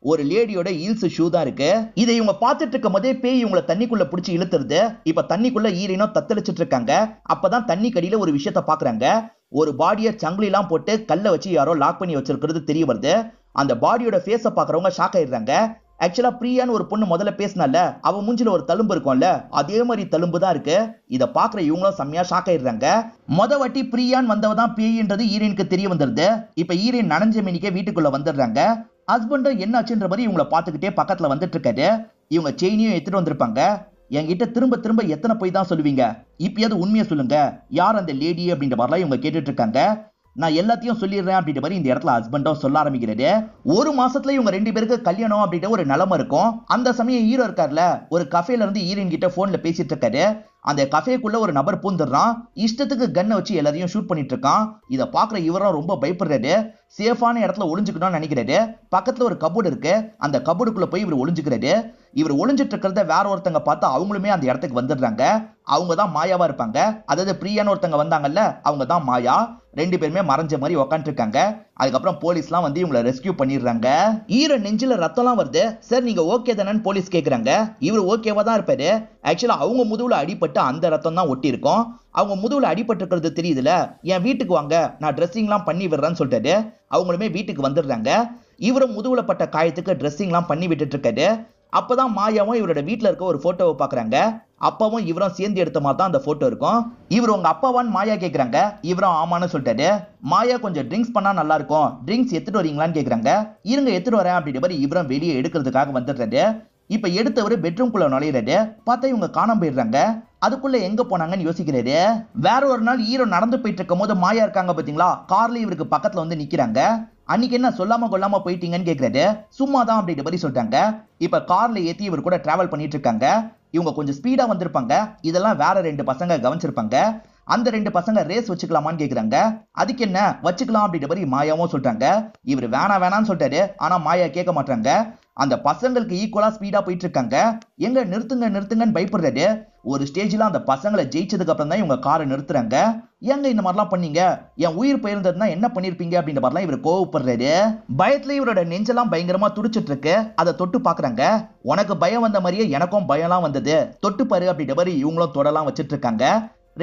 ஒரு லேடியோட ஹீல்ஸ் ஷூ தான் இருக்கு. இதை இவங்க பார்த்துட்டு இருக்கும் போதே பேய் இவங்களை தண்ணிக்குள்ள பிடிச்சி இழுத்துருது. இப்ப தண்ணிக்குள்ள ஈரினோ தத்தளிச்சிட்டு இருக்காங்க. அப்பதான் தண்ணி கடியில ஒரு விஷயத்த பாக்குறாங்க. ஒரு பாடியை சங்கிலாம் போட்டு கல்ல வச்சு யாரோ லாக் பண்ணி வச்சிருக்கிறது தெரிய வருது. அந்த பாடியோட ஃபேஸ பாக்குறவங்க ஷாக் ஆயிடுறாங்க. ஆக்சுவலா பிரியான்னு ஒரு பொண்ணு முதல்ல பேசினால, அவ மூஞ்சில ஒரு தழும்பு இருக்கும்ல, அதே மாதிரி தழும்பு தான் இருக்கு. இத பாக்குற இவங்களும் செம்மையா ஷாக் ஆயிடுறாங்க. வாட்டி பிரியான் வந்தவ தான் பேயின்றது ஈரனுக்கு தெரிய வந்துருது. இப்ப ஈரன் நனைஞ்ச மினிக்க வீட்டுக்குள்ள வந்துடுறாங்க. ஹஸ்பண்டும் என்னாச்சுன்ற மாதிரி இவங்களை பார்த்துக்கிட்டே பக்கத்துல வந்துட்டு இருக்காரு. இவங்க செயினையும் எடுத்துட்டு வந்திருப்பாங்க. என்கிட்ட திரும்ப திரும்ப எத்தனை போய் தான் சொல்லுவீங்க, இப்பயாவது உண்மையை சொல்லுங்க, யார் அந்த லேடி அப்படின்ற மாதிரிலாம் இவங்க கேட்டுட்டு இருக்காங்க. நான் எல்லாத்தையும் சொல்லிடுறேன் அப்படின்ற மாதிரி இந்த இடத்துல ஹஸ்பண்டும் சொல்ல ஆரம்பிக்கிறது. ஒரு மாசத்துல இவங்க ரெண்டு பேருக்கு கல்யாணம் அப்படின்ற ஒரு நிலைமை இருக்கும். அந்த சமயம் ஹீரோ இருக்கார்ல, ஒரு கஃபேல இருந்து ஹீரோயின் கிட்ட போன்ல பேசிட்டு இருக்காரு. அந்த கஃபேக்குள்ள ஒரு நபர் பூந்துடுறான். இஷ்டத்துக்கு கன்னை வச்சு எல்லாரையும் ஷூட் பண்ணிட்டு இருக்கான். இதை பாக்குற இவரும் ரொம்ப பயப்படுறாரு. சேஃபான இடத்துல ஒளிஞ்சுக்கணும்னு நினைக்கிறாரு. பக்கத்துல ஒரு கபோர்டு இருக்கு. அந்த கபோர்டுக்குள்ள போய் இவர் ஒளிஞ்சுக்கிறாரு. இவர் ஒளிஞ்சிட்டு இருக்கிறத வேற ஒருத்தங்க பார்த்து அவங்களுமே அந்த இடத்துக்கு வந்துடுறாங்க. அவங்க தான் மாயாவா இருப்பாங்க. அதாவது பிரியான்னு ஒருத்தங்க வந்தாங்கல்ல, அவங்க தான் மாயா. ரெண்டு பேருமே மறைஞ்ச மாதிரி உக்காந்துட்டு இருக்காங்க. அதுக்கப்புறம் போலீஸ்லாம் வந்து இவங்களை ரெஸ்கியூ பண்ணிடுறாங்க. ஹீரோ நெஞ்சில ரத்தம்லாம் வருது. சார் நீங்க ஓகே தானேன்னு போலீஸ் கேக்குறாங்க. இவர் ஓகேவா தான் இருப்பாரு. ஆக்சுவலா அவங்க முதுகுல அடிபட்டு அந்த ரத்தம் தான் ஒட்டி இருக்கும். அவங்க முதுகுல அடிபட்டு இருக்கிறது தெரியுதுல, என் வீட்டுக்கு வாங்க, நான் ட்ரெஸ்ஸிங்லாம் பண்ணி விடுறேன்னு சொல்லிட்டாரு. அவங்களுமே வீட்டுக்கு வந்துடுறாங்க. இவரும் முதுகுல பட்ட காயத்துக்கு ட்ரெஸ்ஸிங்லாம் பண்ணி விட்டுட்டு இருக்காரு. அப்பதான் மாயாவும் இவரோட வீட்டுல இருக்க ஒரு போட்டோவை பாக்குறாங்க. அப்பாவும் இவரும் சேர்ந்து எடுத்த மாதிரி தான் அந்த போட்டோ இருக்கும். இவர் உங்க அப்பாவான்னு மாயா கேக்குறாங்க. இவரும் ஆமான்னு சொல்லிட்டாரு. மாயா கொஞ்சம் ட்ரிங்க்ஸ் பண்ணா நல்லா இருக்கும், ட்ரிங்க்ஸ் எடுத்துட்டு வரீங்களான்னு கேக்குறாங்க. இருங்க எடுத்துட்டு வரேன் அப்படின்ற மாதிரி இவரும் வெளியே எடுக்கிறதுக்காக வந்துடுறாரு. இப்ப எடுத்தவரு பெட்ரூம்குள்ள நுழையிறாரு. பார்த்தா இவங்க காணாம போயிடுறாங்க. அதுக்குள்ள எங்க போனாங்கன்னு யோசிக்கிறாரு. வேற ஒரு நாள் ஹீரோ நடந்து போயிட்டு இருக்கும் போது மாயா இருக்காங்க பாத்தீங்களா, கார்ல இவருக்கு பக்கத்துல வந்து நிக்கிறாங்க. அன்னைக்கு என்ன சொல்லாம கொள்ளாம போயிட்டீங்கன்னு கேக்குறாரு. சும்மா தான் அப்படின்ற மாதிரி சொல்லிட்டாங்க. இப்ப கார்ல ஏத்தி இவர் கூட டிராவல் பண்ணிட்டு இருக்காங்க. இவங்க கொஞ்சம் ஸ்பீடா வந்திருப்பாங்க. இதெல்லாம் வேற ரெண்டு பசங்க கவனிச்சிருப்பாங்க. அந்த ரெண்டு பசங்க ரேஸ் வச்சுக்கலாமான்னு கேக்குறாங்க. அதுக்கு என்ன வச்சுக்கலாம் அப்படின்ற மாதிரி மாயாவும் சொல்றாங்க. இவர் வேணான்னு சொல்லிட்டாரு. ஆனா மாயா கேட்க மாட்டாங்க. அந்த பசங்களுக்கு ஈக்குவலா ஸ்பீடா போயிட்டு இருக்காங்க. எங்க நிறுத்துங்கன்னு பயப்படுறாரு. ஒரு ஸ்டேஜ்ல அந்த பசங்களை ஜெயிச்சதுக்கு அப்புறம் தான் இவங்க காரை நிறுத்துறாங்க. ஏங்க இந்த மாதிரிலாம் பண்ணீங்க, என் உயிர் போயிருந்ததுன்னா என்ன பண்ணிருப்பீங்க அப்படின்ற மாதிரிலாம் இவர் கோவப்படுறாரு. பயத்துல இவரோட நெஞ்செல்லாம் பயங்கரமா துடிச்சிட்டு இருக்கு. அதை தொட்டு பாக்குறாங்க. உனக்கு பயம் வந்த மாதிரியே எனக்கும் பயம்லாம் வந்தது, தொட்டு பாரு அப்படின்ற மாதிரி இவங்களும் தொடலாம் வச்சிட்டு இருக்காங்க.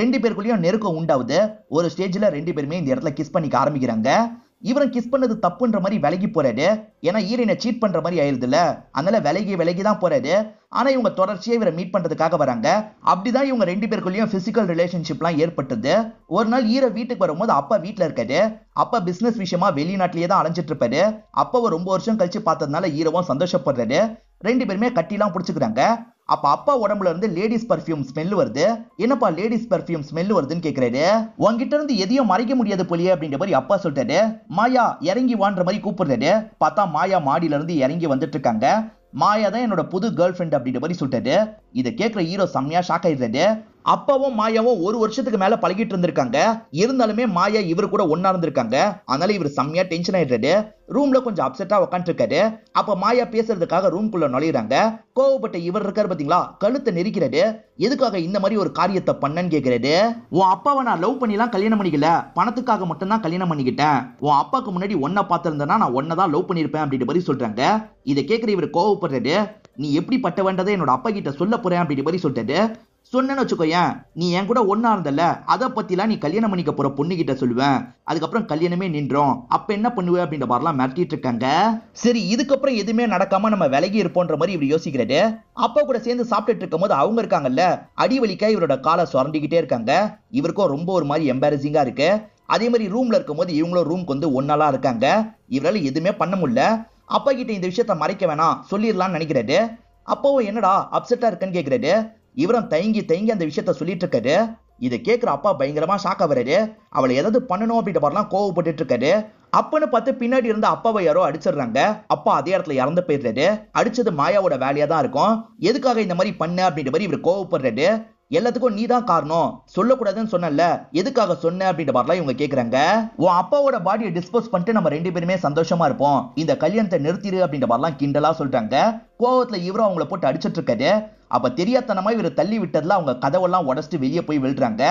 ரெண்டு பேருக்குள்ளேயும் நெருக்கம் உண்டாவுது. ஒரு ஸ்டேஜ்ல ரெண்டு பேருமே இந்த இடத்துல கிஸ் பண்ணிக்க ஆரம்பிக்கிறாங்க. இவரும் கிஸ் பண்ணது தப்புன்ற மாதிரி விலகி போறாரு. ஏன்னா ஹீரோயினை சீட் பண்ற மாதிரி ஆயிருதுல, அதனால விலகி தான் போறாரு. ஆனா இவங்க தொடர்ச்சியா இவரை மீட் பண்றதுக்காக வராங்க. அப்படிதான் இவங்க ரெண்டு பேருக்குள்ளேயும் பிசிக்கல் ரிலேஷன்ஷிப்லாம் ஏற்பட்டது. ஒரு நாள் ஹீரோ வீட்டுக்கு வரும்போது அப்பா வீட்டுல இருக்காரு. அப்பா பிசினஸ் விஷயமா வெளிநாட்டிலேயே தான் அலைஞ்சிட்டு இருப்பாரு. அப்பாவை ரொம்ப வருஷம் கழிச்சு பார்த்ததுனால ஹீரோவும் சந்தோஷப்படுறாரு. ரெண்டு பேருமே கட்டிலாம் பிடிச்சுக்கிறாங்க. அப்ப அப்பா உடம்புல இருந்து லேடிஸ் பர்ஃபியூம் ஸ்மெல் வருது. என்னப்பா லேடிஸ் பர்ஃபியூம் ஸ்மெல் வருதுன்னு கேக்குறாரு. உங்ககிட்ட இருந்து எதையும் மறைக்க முடியாது போலியே அப்படின்ற மாதிரி அப்பா சொல்லிட்டாரு. மாயா இறங்கி வான்ற மாதிரி கூப்பிடுறாரு. பார்த்தா மாயா மாடியில இருந்து இறங்கி வந்துட்டு இருக்காங்க. மாயா தான் என்னோட புது கேர்ள் ஃப்ரெண்ட் அப்படின்ற மாதிரி சொல்லிட்டாரு. இதை கேட்கிற ஹீரோ செம்மையா ஷாக் ஆயிடுறாரு. அப்பாவும் மாயாவும் ஒரு வருஷத்துக்கு மேல பழகிட்டு இருந்திருக்காங்க. இருந்தாலுமே மாயா இவர் கூட ஒன்னா இருந்திருக்காங்க. அதனால இவர் செம்மையா டென்ஷன் ஆயிடுறாரு. ரூம்ல கொஞ்சம் அப்செட்டா உட்காந்து இருக்காரு. அப்ப மாயா பேசுறதுக்காக ரூம்குள்ள நுழையிறாங்க. கோவப்பட்ட இவர் இருக்காரு பாத்தீங்களா, கழுத்தை நெரிக்கிறாரு. எதுக்காக இந்த மாதிரி ஒரு காரியத்தை பண்ணன்னு கேக்குறாரு. உன் அப்பாவை நான் லவ் பண்ணிலாம் கல்யாணம் பண்ணிக்கல, பணத்துக்காக மட்டும் தான் கல்யாணம் பண்ணிக்கிட்டேன். உன் அப்பாக்கு முன்னாடி ஒன்ன பார்த்திருந்தேன்னா நான் ஒன்னதான் லவ் பண்ணிருப்பேன் அப்படின்ற மாதிரி சொல்றாங்க. இதை கேட்கிற இவர் கோவப்படுறாரு. நீ எப்படி பட்ட வேண்டதை என்னோட அப்பா கிட்ட சொல்ல போறேன் அப்படின்ற மாதிரி சொல்லிட்டாரு. சொன்னேன்னு வச்சுக்கோயேன், நீ என் கூட ஒன்னா இருந்தல, அதை பத்திலாம் நீ கல்யாணம் பண்ணிக்க போற பொண்ணு கிட்ட சொல்லுவேன். அதுக்கப்புறம் கல்யாணமே நின்றோம், அப்ப என்ன பண்ணுவ அப்படின்ற மாதிரிலாம் மிரட்டிட்டு இருக்காங்க. சரி இதுக்கப்புறம் எதுவுமே நடக்காம நம்ம விலகி இருப்போன்ற மாதிரி இவர் யோசிக்கிறாரு. அப்பா கூட சேர்ந்து சாப்பிட்டுட்டு இருக்கும் போது அவங்க இருக்காங்கல்ல, அடி வலிக்கா இவரோட காலை சுரண்டிக்கிட்டே இருக்காங்க. இவருக்கும் ரொம்ப ஒரு மாதிரி எம்பாரசிங்கா இருக்கு. அதே மாதிரி ரூம்ல இருக்கும் போது இவங்களும் ரூம்க்கு வந்து ஒன்னாலாம் இருக்காங்க. இவரால எதுவுமே பண்ண முடியல. அப்பா கிட்ட இந்த விஷயத்த மறைக்க வேணாம், சொல்லிடலாம்னு நினைக்கிறாரு. அப்பாவும் என்னடா அப்செட்டா இருக்குன்னு கேக்குறாரு. இவரும் தயங்கி அந்த விஷயத்த சொல்லிட்டு இருக்காரு. இதை கேட்கிற அப்பா பயங்கரமா ஷாக் ஆகுறாரு. அவளை ஏதாவது பண்ணணும் அப்படின்ற மாதிரிலாம் கோவப்பட்டு இருக்காரு. அப்பன்னு பார்த்து பின்னாடி இருந்த அப்பாவை யாரோ அடிச்சிடுறாங்க. அப்பா அதே இடத்துல இறந்து போயிடுறாரு. அடிச்சது மாயாவோட வேலையா தான் இருக்கும். எதுக்காக இந்த மாதிரி பண்ண அப்படின்ற மாதிரி இவர் கோவப்படுறாரு. எல்லாத்துக்கும் நீ தான் காரணம், சொல்லக்கூடாதுன்னு சொன்னல, எதுக்காக சொன்ன அப்படின்ற மாதிரிலாம் இவங்க கேக்குறாங்க. உன் அப்பாவோட பாடியை டிஸ்போஸ் பண்ணிட்டு நம்ம ரெண்டு பேருமே சந்தோஷமா இருப்போம், இந்த கல்யாணத்தை நிறுத்திடு அப்படின்ற மாதிரிலாம் கிண்டலா சொல்றாங்க. கோவத்துல இவரும் அவங்கள போட்டு அடிச்சிட்டு இருக்காரு. அப்ப தெரியாதனமா இவர் தள்ளி விட்டதுல அவங்க கதவெல்லாம் உடச்சிட்டு வெளியே போய் விழுறாங்க.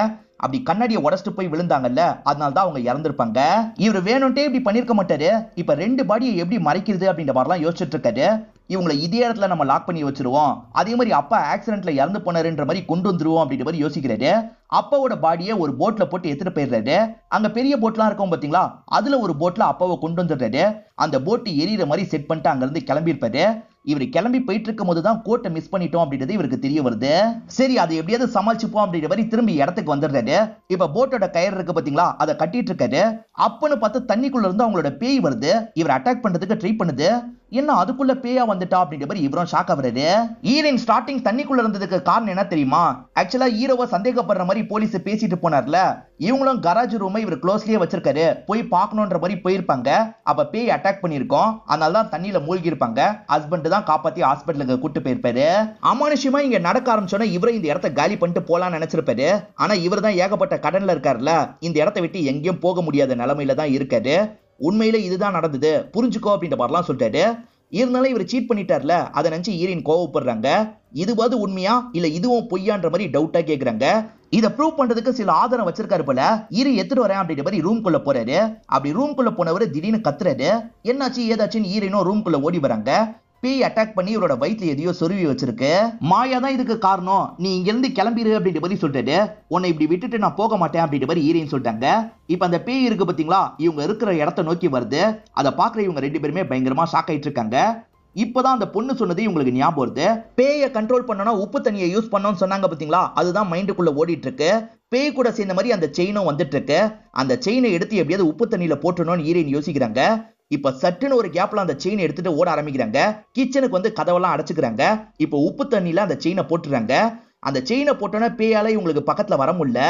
அப்படி கண்ணாடியை உடச்சிட்டு போய் விழுந்தாங்கல்ல, அதனாலதான் அவங்க இறந்திருப்பாங்க. இவர் வேணும்ட்டே இப்படி பண்ணிருக்க மாட்டாரு. இப்ப ரெண்டு பாடியை எப்படி மறைக்கிறது அப்படின்ற மாதிரிலாம் யோசிச்சுட்டு இருக்காரு. இவங்களை இதே இடத்துல நம்ம லாக் பண்ணி வச்சிருவோம், அதே மாதிரி அப்பா ஆக்சிடென்ட்ல இறந்து போனாருன்ற மாதிரி கொண்டு வந்துருவோம் அப்படின்ற மாதிரி யோசிக்கிறாரு. அப்பாவோட பாடியை ஒரு போட்ல போட்டு எடுத்துட்டு போயிடுறாரு. அங்க பெரிய போட்லாம் இருக்கும் பாத்தீங்களா, அதுல ஒரு போட்ல அப்பாவை கொண்டு வந்துடுறாரு. அந்த போட்டு எரியிற மாதிரி செட் பண்ணிட்டு அங்க இருந்து கிளம்பி இருப்பாரு. இவர் கிளம்பி போயிட்டு இருக்கும் போதுதான் கோட்டை மிஸ் பண்ணிட்டோம் அப்படின்றது இவருக்கு தெரிய வருது. சரி அதை எப்படியாவது சமாளிச்சுப்போம் அப்படின்ற மாதிரி திரும்பி இடத்துக்கு வந்துடுறாரு. இப்ப போட்டோட கயிறு இருக்கு பாத்தீங்களா, அதை கட்டிட்டு இருக்காரு. அப்பன்னு பார்த்து தண்ணிக்குள்ள இருந்து அவங்களோட பேய் வருது. இவர் அட்டாக் பண்றதுக்கு ட்ரை பண்ணுது. என்ன அதுக்குள்ள பேயா வந்துட்டா அப்படின்ற மாதிரி இவரும் ஷாக் ஆகுறாரு. ஹீரோயின் ஸ்டார்டிங் தண்ணிக்குள்ள இருந்ததுக்கு காரணம் என்ன தெரியுமா? ஆக்சுவலா ஹீரோவை சந்தேகப்படுற மாதிரி போலீஸ் பேசிட்டு போனார்ல, இவங்களும் கராஜ் ரூமை இவர் க்ளோஸ்லயே வச்சிருக்காரு, போய் பார்க்கணும்ன்ற மாதிரி போயிருப்பாங்க. அப்ப பேய் அட்டாக் பண்ணிருக்கோம், அதனால தான் தண்ணியில மூழ்கி இருப்பாங்க. ஹஸ்பண்ட் தான் காப்பாத்தி ஹாஸ்பிட்டலுக்கு கூட்டு போயிருப்பாரு. அமானுஷ்யமா இங்க நடக்க ஆரம்பிச்சோன்னா இவரை இந்த இடத்த காலி பண்ணிட்டு போலான்னு நினைச்சிருப்பாரு. ஆனா இவர் தான் ஏகப்பட்ட கடன்ல இருக்காருல்ல, இந்த இடத்த விட்டு எங்கேயும் போக முடியாத நிலைமையில தான் இருக்காரு. உண்மையில இதுதான் நடந்தது, புரிஞ்சுக்கோ அப்படின்ற மாதிரிலாம் சொல்லிட்டாரு. இருந்தாலும் இவர் சீட் பண்ணிட்டார்ல, அதை நினைச்சு ஹீரோயின் கோவப்படுறாங்க. இதுவாது உண்மையா இல்ல இதுவும் பொய்யான்ற மாதிரி டவுட்டா கேக்குறாங்க. இதை ப்ரூவ் பண்றதுக்கு சில ஆதாரம் வச்சிருக்காரு போல. இரு எடுத்துட்டு வரேன் அப்படின்ற மாதிரி ரூம்குள்ள போறாரு. அப்படி ரூம்குள்ள போனவர் திடீர்னு கத்துறாரு. என்னாச்சு ஏதாச்சுன்னு ஹீரோயினும் ரூம்குள்ள ஓடி வராங்க. பேய் அட்டாக் பண்ணி இவரோட வயிற்றுல எதையோ சொருவி வச்சிருக்கு. மாயா தான் இதுக்கு காரணம், நீ இங்க இருந்து கிளம்பிரு அப்படின்ற மாதிரி சொல்லிட்டு, உன்னை இப்படி விட்டுட்டு நான் போக மாட்டேன் அப்படின்ற மாதிரி ஹீரோயின் சொல்லிட்டாங்க. இப்ப அந்த பேய் இருக்கு பாத்தீங்களா, இவங்க இருக்கிற இடத்த நோக்கி வருது. அதை பாக்குற இவங்க 2 பேருமே பயங்கரமா ஷாக் ஆயிட்டு இருக்காங்க. இப்பதான் அந்த பொண்ணு சொன்னது இவங்களுக்கு ஞாபகம் வருது. பேயை கண்ட்ரோல் பண்ணனா உப்பு தண்ணியை யூஸ் பண்ணணும்னு சொன்னாங்க பாத்தீங்களா, அதுதான் மைண்டுக்குள்ள ஓடிட்டு இருக்கு. பேய் கூட சேர்ந்த மாதிரி அந்த செயினும் வந்துட்டு இருக்கு. அந்த செயினை எடுத்து எப்படியாவது உப்பு தண்ணியில போட்டணும்னு ஹீரோயின் யோசிக்கிறாங்க. இப்ப சட்டுன்னு ஒரு கேப்ல அந்த செயினை எடுத்துட்டு ஓட ஆரம்பிக்கிறாங்க. கிச்சனுக்கு வந்து கதவெல்லாம் அடைச்சுக்கிறாங்க. இப்ப உப்பு தண்ணியில அந்த செயினை போட்டுறாங்க. அந்த செயினை போட்டோன்னா பேயால இவங்களுக்கு பக்கத்துல வர முடியல.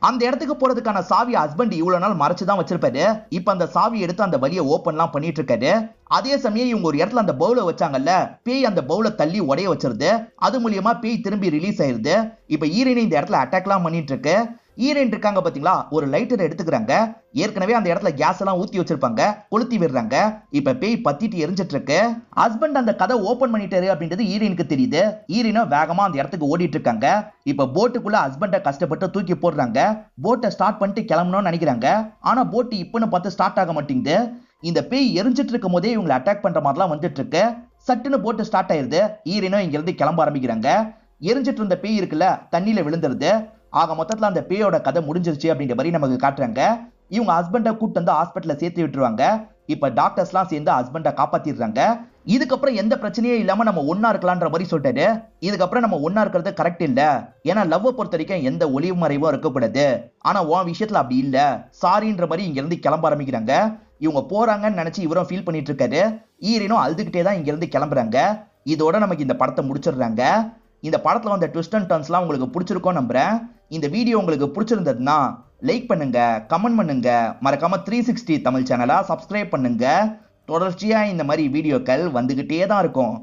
அந்த இடத்துக்கு போறதுக்கான சாவி ஹஸ்பண்ட் இவ்வளவு நாள் மறைச்சுதான் வச்சிருப்பாரு. இப்ப அந்த சாவி எடுத்து அந்த வழியை ஓபன்லாம் பண்ணிட்டு இருக்காரு. அதே சமயம் இவங்க ஒரு இடத்துல அந்த பவுல வச்சாங்கல்ல, பேய் அந்த பவுல தள்ளி உடைய வச்சிருது. அது மூலியமா பேய் திரும்பி ரிலீஸ் ஆயிருது. இப்ப ஹீரோயின் இந்த இடத்துல அட்டாக்லாம் பண்ணிட்டு இருக்கு. ஹீரோயின் இருக்காங்க பாத்தீங்களா, ஒரு லைட்டர் எடுத்துக்கிறாங்க. ஏற்கனவே அந்த இடத்துல கேஸ் எல்லாம் ஊத்தி வச்சிருப்பாங்க, கொளுத்தி விடுறாங்க. இப்ப பேய் பத்திட்டு எரிஞ்சிட்டு இருக்கு. ஹஸ்பண்ட் அந்த கதை ஓபன் பண்ணிட்டாரு அப்படின்றது ஹீரோயினுக்கு தெரியுது. ஹீரோயினும் வேகமா அந்த இடத்துக்கு ஓடிட்டு இருக்காங்க. இப்ப போட்டுக்குள்ள ஹஸ்பண்ட கஷ்டப்பட்டு தூக்கி போடுறாங்க. போட்டை ஸ்டார்ட் பண்ணிட்டு கிளம்பணும்னு நினைக்கிறாங்க. ஆனா போட்டு இப்பன்னு பார்த்து ஸ்டார்ட் ஆக மாட்டேங்குது. இந்த பேய் எரிஞ்சிட்டு இருக்கும் போதே இவங்களை அட்டாக் பண்ற மாதிரிலாம் வந்துட்டு இருக்கு. சட்டுன்னு போட்டு ஸ்டார்ட் ஆயிருது. ஹீரோயினும் இங்க இருந்து கிளம்ப ஆரம்பிக்கிறாங்க. எரிஞ்சிட்டு இருந்த பேய் இருக்குல்ல, தண்ணியில விழுந்துருது. ஆக மொத்தத்துல அந்த பேயோட கதை முடிஞ்சிருச்சு அப்படின்ற மாதிரி நமக்கு காட்டுறாங்க. இவங்க ஹஸ்பண்ட கூட்டு வந்து ஹாஸ்பிட்டல்ல சேர்த்து விட்டுருவாங்க. இப்ப டாக்டர்ஸ்லாம் சேர்ந்து ஹஸ்பண்ட காப்பாத்திடுறாங்க. இதுக்கப்புறம் எந்த பிரச்சனையும் இல்லாம நம்ம ஒன்னா இருக்கலாம்ன்ற மாதிரி சொல்லிட்டாரு. இதுக்கப்புறம் நம்ம ஒன்னா இருக்கிறது கரெக்ட் இல்ல, ஏன்னா லவ் பொறுத்த வரைக்கும் எந்த ஒளிவு மறைவும் இருக்கக்கூடாது. ஆனா உன் விஷயத்துல அப்படி இல்ல, சாரின்ற மாதிரி இங்க இருந்து கிளம்ப ஆரம்பிக்கிறாங்க. இவங்க போறாங்கன்னு நினைச்சு இவரும் ஃபீல் பண்ணிட்டு இருக்காரு. ஹீரோயினும் அழுதுகிட்டே தான் இங்க இருந்து கிளம்புறாங்க. இதோட நமக்கு இந்த படத்தை முடிச்சிடுறாங்க. இந்த படத்துல வந்த ட்விஸ்ட் அண்ட் டர்ன்ஸ்லாம் உங்களுக்கு பிடிச்சிருக்கும் நம்புறேன். இந்த வீடியோ உங்களுக்கு பிடிச்சிருந்ததுன்னா லைக் பண்ணுங்க, கமெண்ட் பண்ணுங்க, மறக்காம 360 தமிழ் சேனலை சப்ஸ்கிரைப் பண்ணுங்க. தொடர்ச்சியா இந்த மாதிரி வீடியோக்கள் வந்துகிட்டே தான் இருக்கும்.